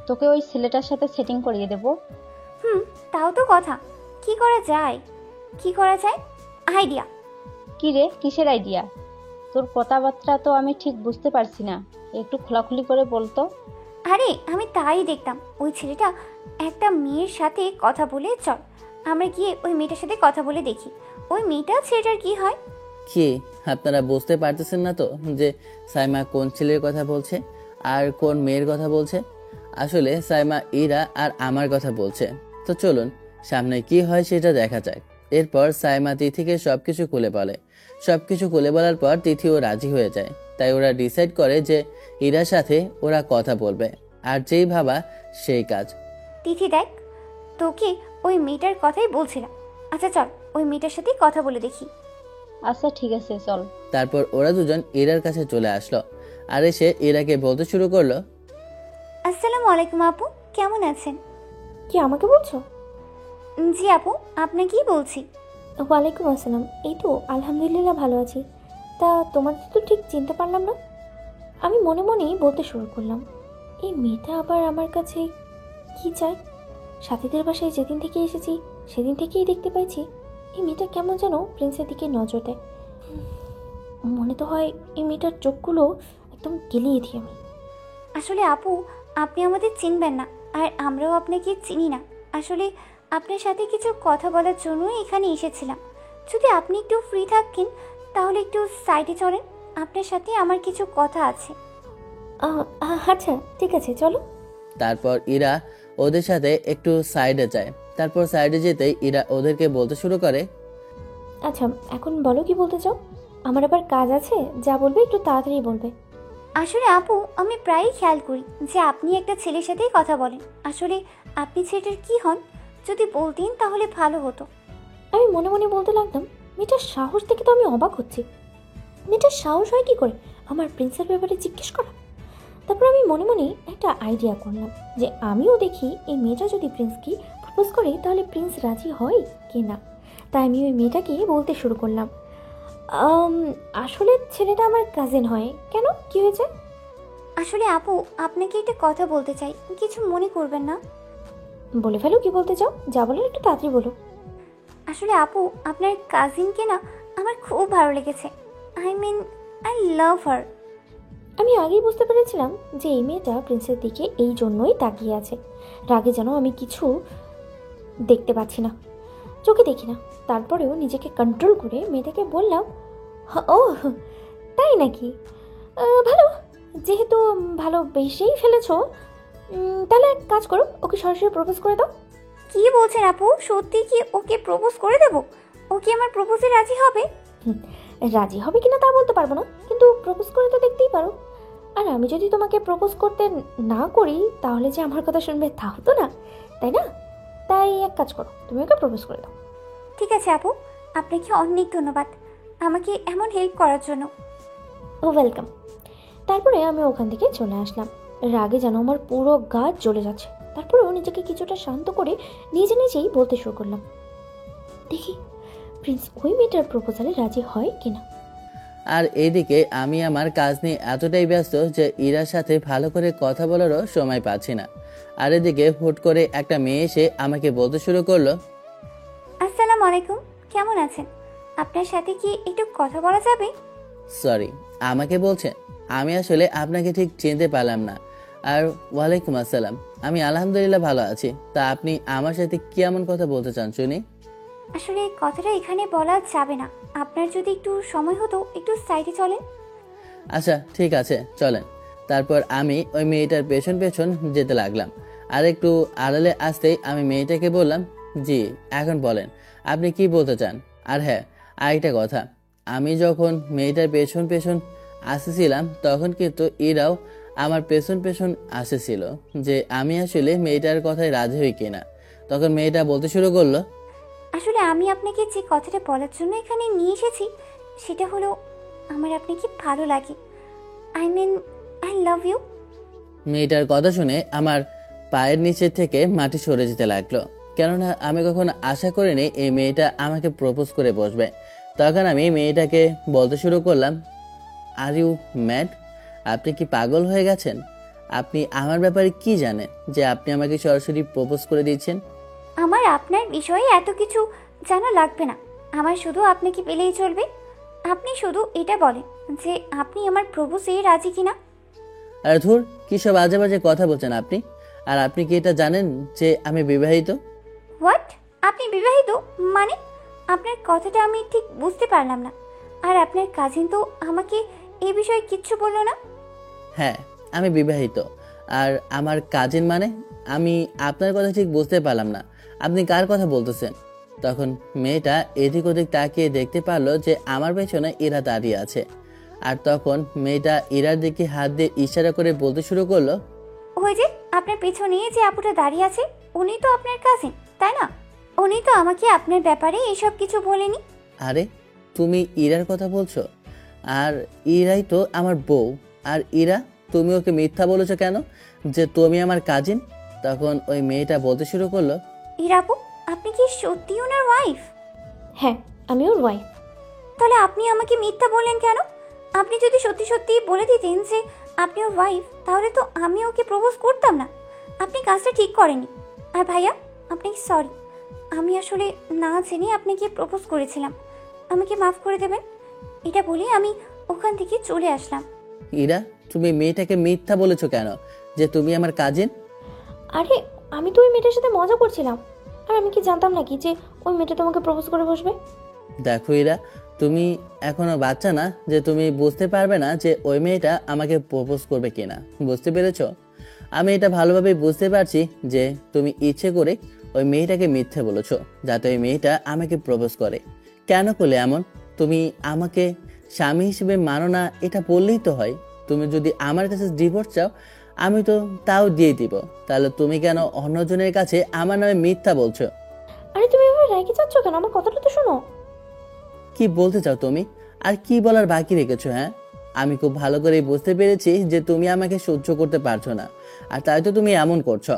তোকে ওই ছেলেটার সাথে সেটিং করিয়ে দেব? তাও তো কথা। কি করা যায়? কি করা যায়? আইডিয়া। কি রে, কিসের আইডিয়া? তোর কথাবার্তা তো আমি ঠিক বুঝতে পারছি না, একটু খোলাখুলি করে বলতো। আরে আমি তাই দেখতাম, ওই ছেলেটা একটা মেয়ের সাথে কথা বলে, চল আমরা গিয়ে ওই মেয়েটার সাথে কথা বলে দেখি ওই মেয়েটা ছেলেটার কি হয়। কি আপনারা বুঝতে পারতেছেন না তো যে সাইমা কোন ছেলের কথা বলছে আর কোন মেয়ের কথা বলছে? আসলে সাইমা ইরা আর আমার কথা বলছে। তো চলুন সামনে কি হয় সেটা দেখা যাক। এরপর সাইমা তিথিকে সবকিছু খুলে বলে। সবকিছু খুলে বলার পর তিথিও রাজি হয়ে যায়। তাই ওরা ডিসাইড করে যে ইরার সাথে ওরা কথা বলবে, আর যেই ভাবা সেই কাজ। তিথি দেখ, তোকে ওই মেয়েটার কথাই বলছিলাম। আচ্ছা চল ওই মেয়েটার সাথে কথা বলে দেখি। আচ্ছা ঠিক আছে, চল। তারপর ওরা দুজন ইরার কাছে চলে আসলো আর এসে ইরাকে বলতে শুরু করলো, আসসালামু আলাইকুম আপু, কেমন আছেন? কি আমাকে বলছো? জি আপু, আপনাকেই বলছি। ওয়ালাইকুম আসসালাম। এই তো আলহামদুলিল্লাহ ভালো আছি। তা তোমাদের তো ঠিক চিনতে পারলাম না। আমি মনে মনেই বলতে শুরু করলাম, এই মেয়েটা আবার আমার কাছে কি চায়? সাথীদের বাসায় যেদিন থেকে এসেছি সেদিন থেকেই দেখতে পাইছি এই মেয়েটা কেমন যেন প্রিন্সের দিকে নজর দেয়। মনে তো হয় এই মেয়েটার চোখগুলো একদম গেলিয়ে দিই আমি। আসলে আপু, আপনি আমাদের চিনবেন না, আর আমরাও আপনাকে চিনি না। আসলে আপনার সাথে কিছু কথা বলার জন্যই এখানে এসেছিলাম। যদি আপনি একটু ফ্রি থাকেন তাহলে একটু সাইডে চলেন, আপনার সাথে আমার কিছু কথা আছে। আচ্ছা ঠিক আছে, চলো। তারপর ইরা ওদের সাথে একটু সাইডে যায়। তারপর সাইডে যেতেই ইরা ওদেরকে বলতে শুরু করে, আচ্ছা এখন বলো কি বলতে চাও? আমার আবার কাজ আছে, যা বলবে একটু তাড়াতাড়ি বলবে। আসলে আপু, আমি প্রায়ই খেয়াল করি যে আপনি একটা ছেলের সাথেই কথা বলেন। আসলে আপনি ছেলেটার কি হন? যদি বলতেন তাহলে ভালো হতো। আমি মনে মনে বলতে লাগলাম, মেয়েটার সাহস দেখে তো আমি অবাক হচ্ছি। মেয়েটার সাহস হয় কি করে আমার প্রিন্সের ব্যাপারে জিজ্ঞেস করা? তারপর আমি মনে মনে একটা আইডিয়া করলাম যে আমিও দেখি এই মেয়েটা যদি প্রিন্সকে প্রপোজ করে তাহলে প্রিন্স রাজি হয় কি না। তাই আমি ওই মেয়েটাকে বলতে শুরু করলাম, আসলে ছেলেটা আমার কাজিন হয়। কেন, কি হয়েছে? আসলে আপু, আপনাকে একটা কথা বলতে চাই, কিছু মনে করবেন না। বলে ফেলো, কি বলতে চাও? যা বলো একটু তাড়াতাড়ি বলো। আসলে আপু, আপনার কাজিনকে না আমার খুব ভালো লেগেছে। আই লাভ হার। আমি আগেই বুঝতে পেরেছিলাম যে এই মেয়েটা প্রিন্সের দিকে এই জন্যই তাকিয়ে আছে। রাগে যেন আমি কিছু দেখতে পাচ্ছি না, চোখে দেখি না। তারপরেও নিজেকে কন্ট্রোল করে মেয়েটাকে বললাম, ও তাই নাকি? ভালো, যেহেতু ভালোবেসেই ফেলেছো, তাহলে এক কাজ করো, ওকে সরাসরি প্রপোজ করে দাও। কি বলছেন আপু? সত্যি কি ওকে প্রপোজ করে দেব? ও কি আমার প্রপোজে রাজি হবে? রাজি হবে কিনা তা বলতে পারবো না, কিন্তু প্রপোজ করে তো দেখতেই পারো। আর আমি যদি তোমাকে প্রপোজ করতে না করি তাহলে যে আমার কথা শুনবে তা হতো না, তাই না? তাই এক কাজ করো, তুমি ওকে প্রপোজ করে দাও। ঠিক আছে আপু, আপনাকে অনেক ধন্যবাদ আমাকে এমন হেল্প করার জন্য। ও ওয়েলকাম। তারপরে আমি ওখান থেকে চলে আসলাম। রাগে যেন আমার পুরো গা জ্বলে যাচ্ছে। তারপরেও নিজেকে কিছুটা শান্ত করে নিজে নিজেই বলতে শুরু করলাম, দেখি প্রিন্স ওই মেয়েটার প্রপোজালে রাজি হয় কিনা। আর এইদিকে আমি আমার কাজ নিয়ে এতটাই ব্যস্ত যে ইরার সাথে ভালো করে কথা বলারও সময় পাচ্ছি না। আর এদিকে হুট করে একটা মেয়ে এসে আমাকে বলতে শুরু করলো, আসসালামু আলাইকুম, কেমন আছেন? আপনার সাথে কি একটু কথা বলা যাবে? সরি, আমাকে বলছেন? আমি আসলে আপনাকে ঠিক চিনতে পারলাম না। আর ওয়ালাইকুম আসসালাম, আমি আলহামদুলিল্লাহ ভালো আছি। তা আপনি আমার সাথে কি এমন কথা বলতে চান শুনি? আসলে কথাটা এখানে বলা যাবে না। আপনার যদি একটু সময় হতো, একটু সাইডে চলেন। আচ্ছা ঠিক আছে, চলেন। তারপর আমি ওই মেয়েটার পেছন পেছন যেতে লাগলাম। আর একটু আড়ালে আসতেই আমি মেয়েটাকে বললাম, জি এখন বলেন আপনি কি বলতে চান। আর হ্যাঁ, আরেকটা কথা, আমি যখন মেয়েটার পেছন পেছন আসতেছিলাম তখন কিন্তু এরাও আমার পেছন পেছন আসতেছিল যে আমি আসলে মেয়েটার কথায় রাজি হই কিনা। তখন মেয়েটা বলতে শুরু করলো, আসলে আমি আপনাকে যে কথাটা বলার জন্য এখানে নিয়ে এসেছি সেটা হলো, আমার আপনাকে ভালো লাগে। I love you. মেয়েটার কথা শুনে আমার পায়ের নিচে থেকে মাটি সরে যেতে লাগলো, কেননা আমি কখনো আশা করিনি এই মেয়েটা আমাকে প্রপোজ করে বসবে। তখন আমি মেয়েটাকে বলতে শুরু করলাম, আর ইউ ম্যাড? আপনি কি পাগল হয়ে গেছেন? আপনি আমার ব্যাপারে কি জানেন যে আপনি আমাকে সরাসরি প্রপোজ করে দিচ্ছেন? আমার আপনার বিষয়ে এত কিছু জানা লাগবে না, আমার শুধু আপনাকে পেলেই চলবে। আপনি শুধু এটা বলেন যে আপনি আমার প্রপোজে রাজি কিনা। আর ধুর, কি সব আজে বাজে কথা বলছেন আপনি? আর আপনি কি এটা জানেন যে আমি বিবাহিত? হোয়াট? আপনি বিবাহিত মানে? আপনার কথাটা আমি ঠিক বুঝতে পারলাম না। আর আপনার কাজিন তো আমাকে এই বিষয়ে কিচ্ছু বললো না। হ্যাঁ, আমি বিবাহিত। আর আমার কাজিন মানে? আমি আপনার কথা ঠিক বুঝতে পারলাম না, আপনি কার কথা বলতেছেন? তখন মেয়েটা এদিক ওদিক তাকিয়ে দেখতে পারলো যে আমার পেছনে ইরা দাঁড়িয়ে আছে। আর তখন মেয়েটা ইরার দিকে হাত দিয়ে ইশারা করে বলতে শুরু করলো, ওই যে আপনার পেছনে যে আপুটা দাঁড়িয়ে আছে, উনি তো আপনার কাজিন, তাই না? উনি তো আমাকে আপনার ব্যাপারে এসব কিছু বলেনি। আরে তুমি ইরার কথা বলছো? আর ইরাই তো আমার বউ। আর ইরা, তুমি ওকে মিথ্যা বলেছো কেন যে তুমি আমার কাজিন? তখন ওই মেয়েটা বলতে শুরু করলো, ইরাপু, আপনি কি সত্যি ওনার ওয়াইফ? হ্যাঁ, আমি ওর ওয়াইফ। তাহলে আপনি আমাকে মিথ্যা বললেন কেন? আপনি যদি সত্যি সত্যি বলে দিতেন যে আপনি ওর ওয়াইফ, তাহলে তো আমি ওকে প্রপোজ করতাম না। আপনি কাজটা ঠিক করেনি। আর ভাইয়া, আপনাকে সরি, আমি আসলে না জেনে আপনাকে প্রপোজ করেছিলাম, আমাকে মাফ করে দেবেন। এটা বলে আমি ওখান থেকে চলে আসলাম। ইরা, তুমি মেয়েটাকে মিথ্যা বলেছো কেন যে তুমি আমার কাজিন? আরে আমি তো ওই মেয়েটার সাথে মজা করছিলাম, আর আমি কি জানতাম নাকি যে ওই মেয়েটা তোমাকে প্রপোজ করে বসবে। দেখো ইরা, তুমি এখনো বাচ্চা না যে তুমি বুঝতে পারবে না যে ওই মেয়েটা আমাকে প্রপোজ করবে কিনা। বুঝতে পেরেছো? আমি এটা ভালোভাবে বুঝতে পারছি যে তুমি ইচ্ছে করে ওই মেয়েটাকে মিথ্যে বলেছো যাতে ওই মেয়েটা আমাকে প্রপোজ করে। কেন করলে এমন? তুমি আমাকে স্বামী হিসেবে মানো না, এটা বললেই তো হয়। তুমি যদি আমার কাছে ডিভোর্স চাও, আমি তো তাও দিয়ে দিব। তাহলে তুমি কেন অন্যজনের কাছে আমার নামে মিথ্যা বলছো? আরে তুমি এভাবে রেগে যাচ্ছ কেন? আমার কথাটা তো শোনো। কি বলতে চাও তুমি? আর কি বলার বাকি রেখেছো? হ্যাঁ, আমি খুব ভালো করে বুঝতে পেরেছি যে তুমি আমাকে সহ্য করতে পারছো না, আর তাই তো তুমি এমন করছো।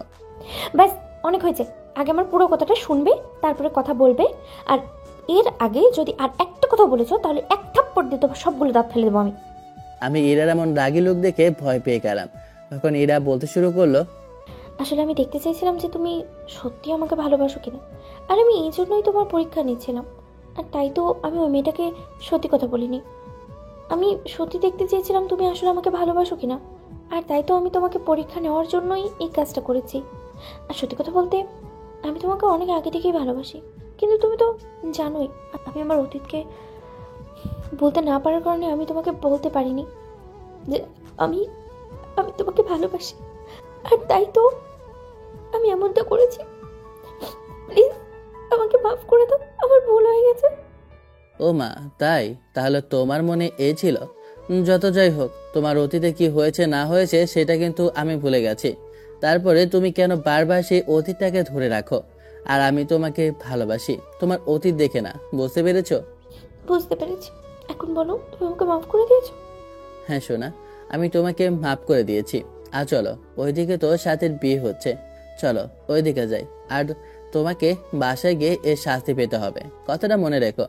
ব্যাস, অনেক হয়েছে। আগে আমার পুরো কথাটা শুনবে, তারপরে কথা বলবে। আর এর আগে যদি আর একটা কথা বলেছো, তাহলে এক থাপ্পড় দিয়ে তোমার সবগুলো দাঁত ফেলে দেবো আমি। আমি ইরার এমন রাগী লোক দেখে ভয় পেয়ে গেলাম। তখন ইরা বলতে শুরু করলো, আসলে আমি দেখতে চাইছিলাম যে তুমি সত্যি আমাকে ভালোবাসো কিনা, আর আমি এই জন্যই তোমার পরীক্ষা নিচ্ছিলাম। আর তাই তো আমি ওই মেয়েটাকে সত্যি কথা বলিনি। আমি সত্যি দেখতে চেয়েছিলাম তুমি আসলে আমাকে ভালোবাসো কিনা, আর তাই তো আমি তোমাকে পরীক্ষা নেওয়ার জন্যই এই কাজটা করেছি। আর সত্যি কথা বলতে, আমি তোমাকে অনেক আগে থেকেই ভালোবাসি, কিন্তু তুমি তো জানোই আমি আমার অতীতকে বলতে না পারার কারণে আমি তোমাকে বলতে পারিনি যে আমি আমি তোমাকে ভালোবাসি। আর তাই তো আমি এমনটা করেছি। প্লিজ আমাকে মাফ করে দাও, আমার ভুল হয়ে গেছে। ও মা, তাই? তাহলে তোমার মনে এ ছিল? যত যাই হোক, তোমার অতীতে কি হয়েছে না হয়েছে সেটা কিন্তু আমি ভুলে গেছি। তারপরে তুমি কেন বারবার সেই অতীতটাকে ধরে রাখো? আর আমি তোমাকে ভালোবাসি তোমার অতীত দেখে না। বুঝতে পেরেছো? বুঝতে পেরেছি। এখন বলো, তুমি আমাকে মাফ করে দিয়েছো? হ্যাঁ সোনা, আমি তোমাকে মাফ করে দিয়েছি। আর চলো, ওইদিকে তো সাথের বিয়ে হচ্ছে, চলো ওইদিকে যাই। আর তোমাকে বাসায় গিয়ে এর শাস্তি পেতে হবে, কথাটা মনে রেখো।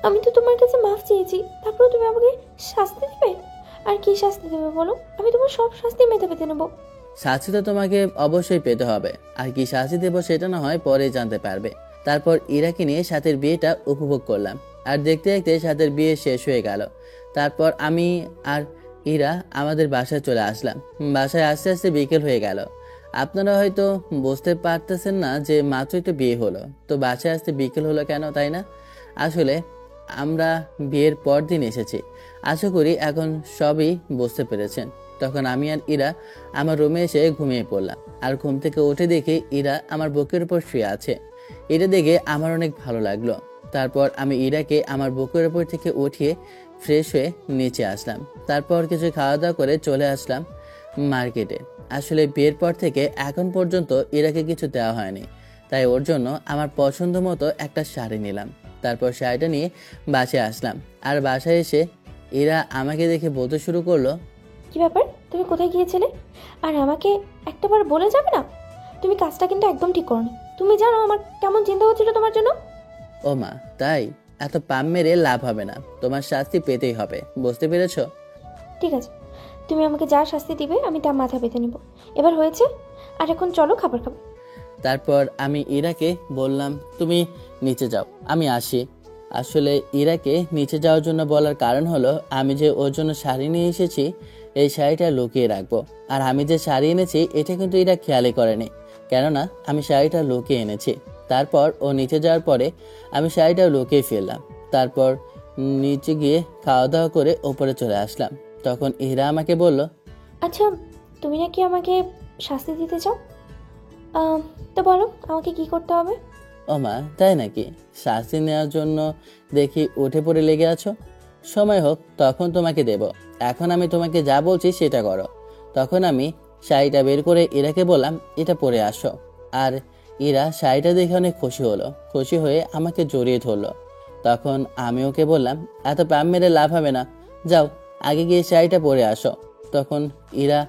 আমি তো তোমার কাছে মাফ চেয়েছি, তারপরে তুমি আমাকে শাস্তি দেবে? আর কি শাস্তি দেবে বলো? আমি তোমার সব শাস্তি মেতে পেতে নেবো। শাস্তি তো তোমাকে অবশ্যই পেতে হবে, আর কি শাস্তি দেবো সেটা না হয় পরে জানতে পারবে। তারপর ইরাকে নিয়ে সাথের বিয়েটা উপভোগ করলাম, আর দেখতে দেখতে সাথের বিয়ে শেষ হয়ে গেল। তারপর আমি আর ইরা আমাদের বাসায় চলে আসলাম। বাসায় আস্তে আস্তে বিকেল হয়ে গেল। আপনারা হয়তো বুঝতে পারতেছেন না যে মাত্রই তো বিয়ে হলো, তো বাসায় আসতে বিকেল হলো কেন, তাই না? আসলে আমরা বিয়ের পর দিন এসেছি। আশা করি এখন সবই বুঝতে পেরেছেন। তখন আমি আর ইরা আমার রুমে এসে ঘুমিয়ে পড়লাম, আর ঘুম থেকে উঠে দেখি ইরা আমার বুকের উপর শুয়ে আছে। এটা দেখে আমার অনেক ভালো লাগলো। তারপর আমি ইরাকে আমার বুকের উপর থেকে উঠিয়ে ফ্রেশ হয়ে নিচে আসলাম। তারপর কিছু খাওয়া দাওয়া করে চলে আসলাম মার্কেটে। আসলে বিয়ের পর থেকে এখন পর্যন্ত ইরাকে কিছু দেওয়া হয়নি, তাই ওর জন্য আমার পছন্দ মতো একটা শাড়ি নিলাম। তারপর শাড়িটা নিয়ে বাসায় আসলাম, আর বাসায় এসে ইরা আমাকে দেখে বলতে শুরু করলো, কি ব্যাপার, তুমি কোথায় গিয়েছিলে? আর আমাকে একটাবার বলে যাবে না? তুমি কাজটা কিন্তু একদম ঠিক করোনি। তুমি জানো আমার কেমন চিন্তা হচ্ছিল তোমার জন্য। ও মা, তাই? এত পাম মেরে লাভ হবে না, তোমার শাস্তি পেতেই হবে। বুঝতে পেরেছো? ঠিক আছে, তুমি আমাকে যা শাস্তি দিবে আমি তা মাথা পেতে নেব। এবার হয়েছে, আর এখন চলো খাবার খাবো। তারপর আমি ইরাকে বললাম, তুমি নিচে যাও, আমি আসি। আসলে ইরাকে নিচে যাওয়ার জন্য বলার কারণ হলো, আমি যে ওর জন্য শাড়ি নিয়ে এসেছি এই শাড়িটা লুকিয়ে রাখবো। আর আমি যে শাড়ি এনেছি এটা কিন্তু ইরা খেয়ালই করেনি, কেননা আমি শাড়িটা লুকিয়ে এনেছি। তারপর ও নিচে যাওয়ার পরে আমি শাড়িটা লুকিয়ে ফেললাম। তারপর নিচে গিয়ে খাওয়া দাওয়া করে ওপরে চলে আসলাম। তখন ইরা আমাকে বলল, আচ্ছা, তুমি নাকি আমাকে শাস্তি দিতে চাও? তো বলো আমাকে কি করতে হবে? ও মা, তাই নাকি? শাস্তি নেওয়ার জন্য দেখি উঠে পড়ে লেগে আছো। সময় হোক তখন তোমাকে দেব, এখন আমি তোমাকে যা বলছি সেটা করো। তখন আমি শাড়িটা বের করে ইরাকে বললাম, এটা পরে আসো। আর ইরা শাড়িটা দেখে অনেক খুশি হলো, খুশি হয়ে আমাকে জড়িয়ে ধরলো। তখন আমি ওকে বললাম, এত পাম মেরে লাভ হবে না, যাও আগে গিয়ে শাড়িটা পরে আসো। তখন ইরা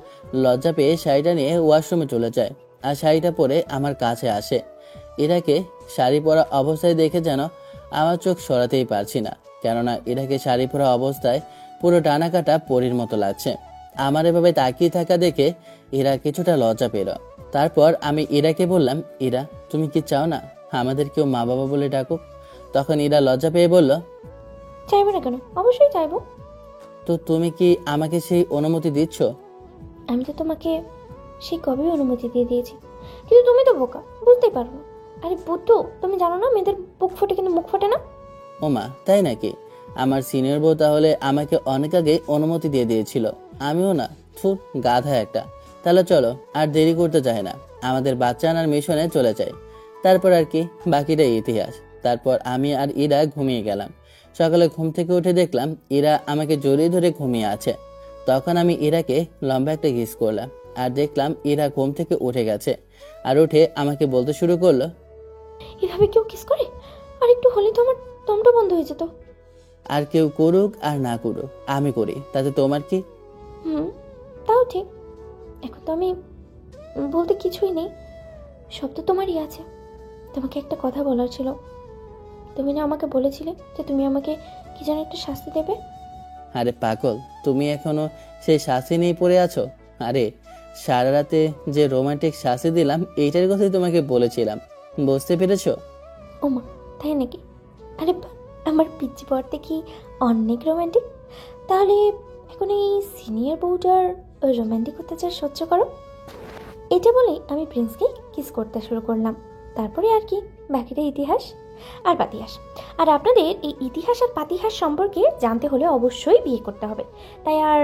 লজ্জা পেয়ে শাড়িটা নিয়ে ওয়াশরুমে চলে যায়, আর শাড়িটা পরে আমার কাছে আসে। ইরাকে শাড়ি পরা অবস্থায় দেখে যেন আমার চোখ সরাতেই পারছি না, কেননা ইরাকে শাড়ি পরা অবস্থায় পুরো ডানা কাটা পরীর মতো লাগছে। আমার এভাবে তাকিয়ে থাকা দেখে ইরা কিছুটা লজ্জা পেল। তারপর আমি ইরাকে বললাম, ইরা তুমি কি চাও না আমাদের কেউ মা বাবা বলে ডাকুক? তখন ইরা লজ্জা পেয়ে বলল, চাইবো না কেন, অবশ্যই চাইবো। তো তুমি কি আমাকে সেই অনুমতি দিচ্ছ? আমি তো তোমাকে সেই কবেই অনুমতি দিয়ে দিয়েছি, কিন্তু তুমি তো বোকা, বুঝতেই পারো না। আরে বুদ্ধু, তুমি জানো না মেয়েদের বুক ফোটে কিন্তু মুখ ফোটে না? ওমা তাই নাকি? আমার সিনিয়র বউ তাহলে আমাকে অনেক আগে অনুমতি দিয়ে দিয়েছিল, আমিও না। থু, গাধা একটা। তাহলে চলো, আর দেরি করতে চাই না, আমাদের বাচ্চা আনার মিশনে চলে যাই। তারপর আর কি, বাকিটা ইতিহাস। তারপর আমি আর ইরা ঘুমিয়ে গেলাম। সকালে ঘুম থেকে উঠে দেখলাম ইরা আমাকে জড়িয়ে ধরে ঘুমিয়ে আছে। তখন আমি ইরাকে লম্বা একটা কিস করলাম, আর দেখলাম ইরা ঘুম থেকে উঠে গেছে। আর উঠে আমাকে বলতে শুরু করলো, এভাবে কেউ কিস করে? আর একটু হলে তো আমার দমটা বন্ধ হয়ে যেত। আর কেউ করুক আর না করুক, আমি করি, তাতে তোমার কি? তাও ঠিক। এখন তো আমি বলতে কিছুই নেই, সব তো তোমারই আছে। তোমাকে একটা কথা বলার ছিল। তুমি না আমাকে বলেছিলে যে তুমি আমাকে কি যেন একটা শাস্তি দেবে? আরে পাগল, তুমি এখনো সেই শাস্তি নিয়ে পড়ে আছো? আরে সারা রাতে যে রোমান্টিক শাস্তি দিলাম এইটার কথাই তোমাকে বলেছিলাম, বুঝতে পেরেছো? ওমা, তাই নাকি? আরে আমার পিচ্চি পড়তে কি অনেক রোমান্টিক? তাহলে এখন এই সিনিয়র বউটার রোমান্টিক অত্যাচার সহ্য করো। এটা বলেই আমি প্রিন্সকে কিস করতে শুরু করলাম। তারপরে আর কি, বাকিটা ইতিহাস আর পাতিহাস। আর আপনাদের এই ইতিহাস আর পাতিহাস সম্পর্কে জানতে হলে অবশ্যই বিয়ে করতে হবে। তাই আর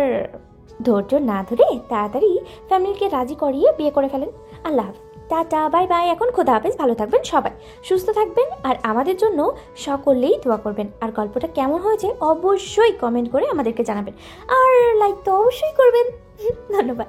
ধৈর্য না ধরে তাড়াতাড়ি ফ্যামিলিকে রাজি করিয়ে বিয়ে করে ফেলেন। আল্লাহ হাফেজ, টাটা, বাই বাই। এখন খোদা হাফেজ, ভালো থাকবেন সবাই, সুস্থ থাকবেন, আর আমাদের জন্য সকলেই দোয়া করবেন। আর গল্পটা কেমন হয়েছে অবশ্যই কমেন্ট করে আমাদেরকে জানাবেন, আর লাইক তো অবশ্যই করবেন। ধন্যবাদ।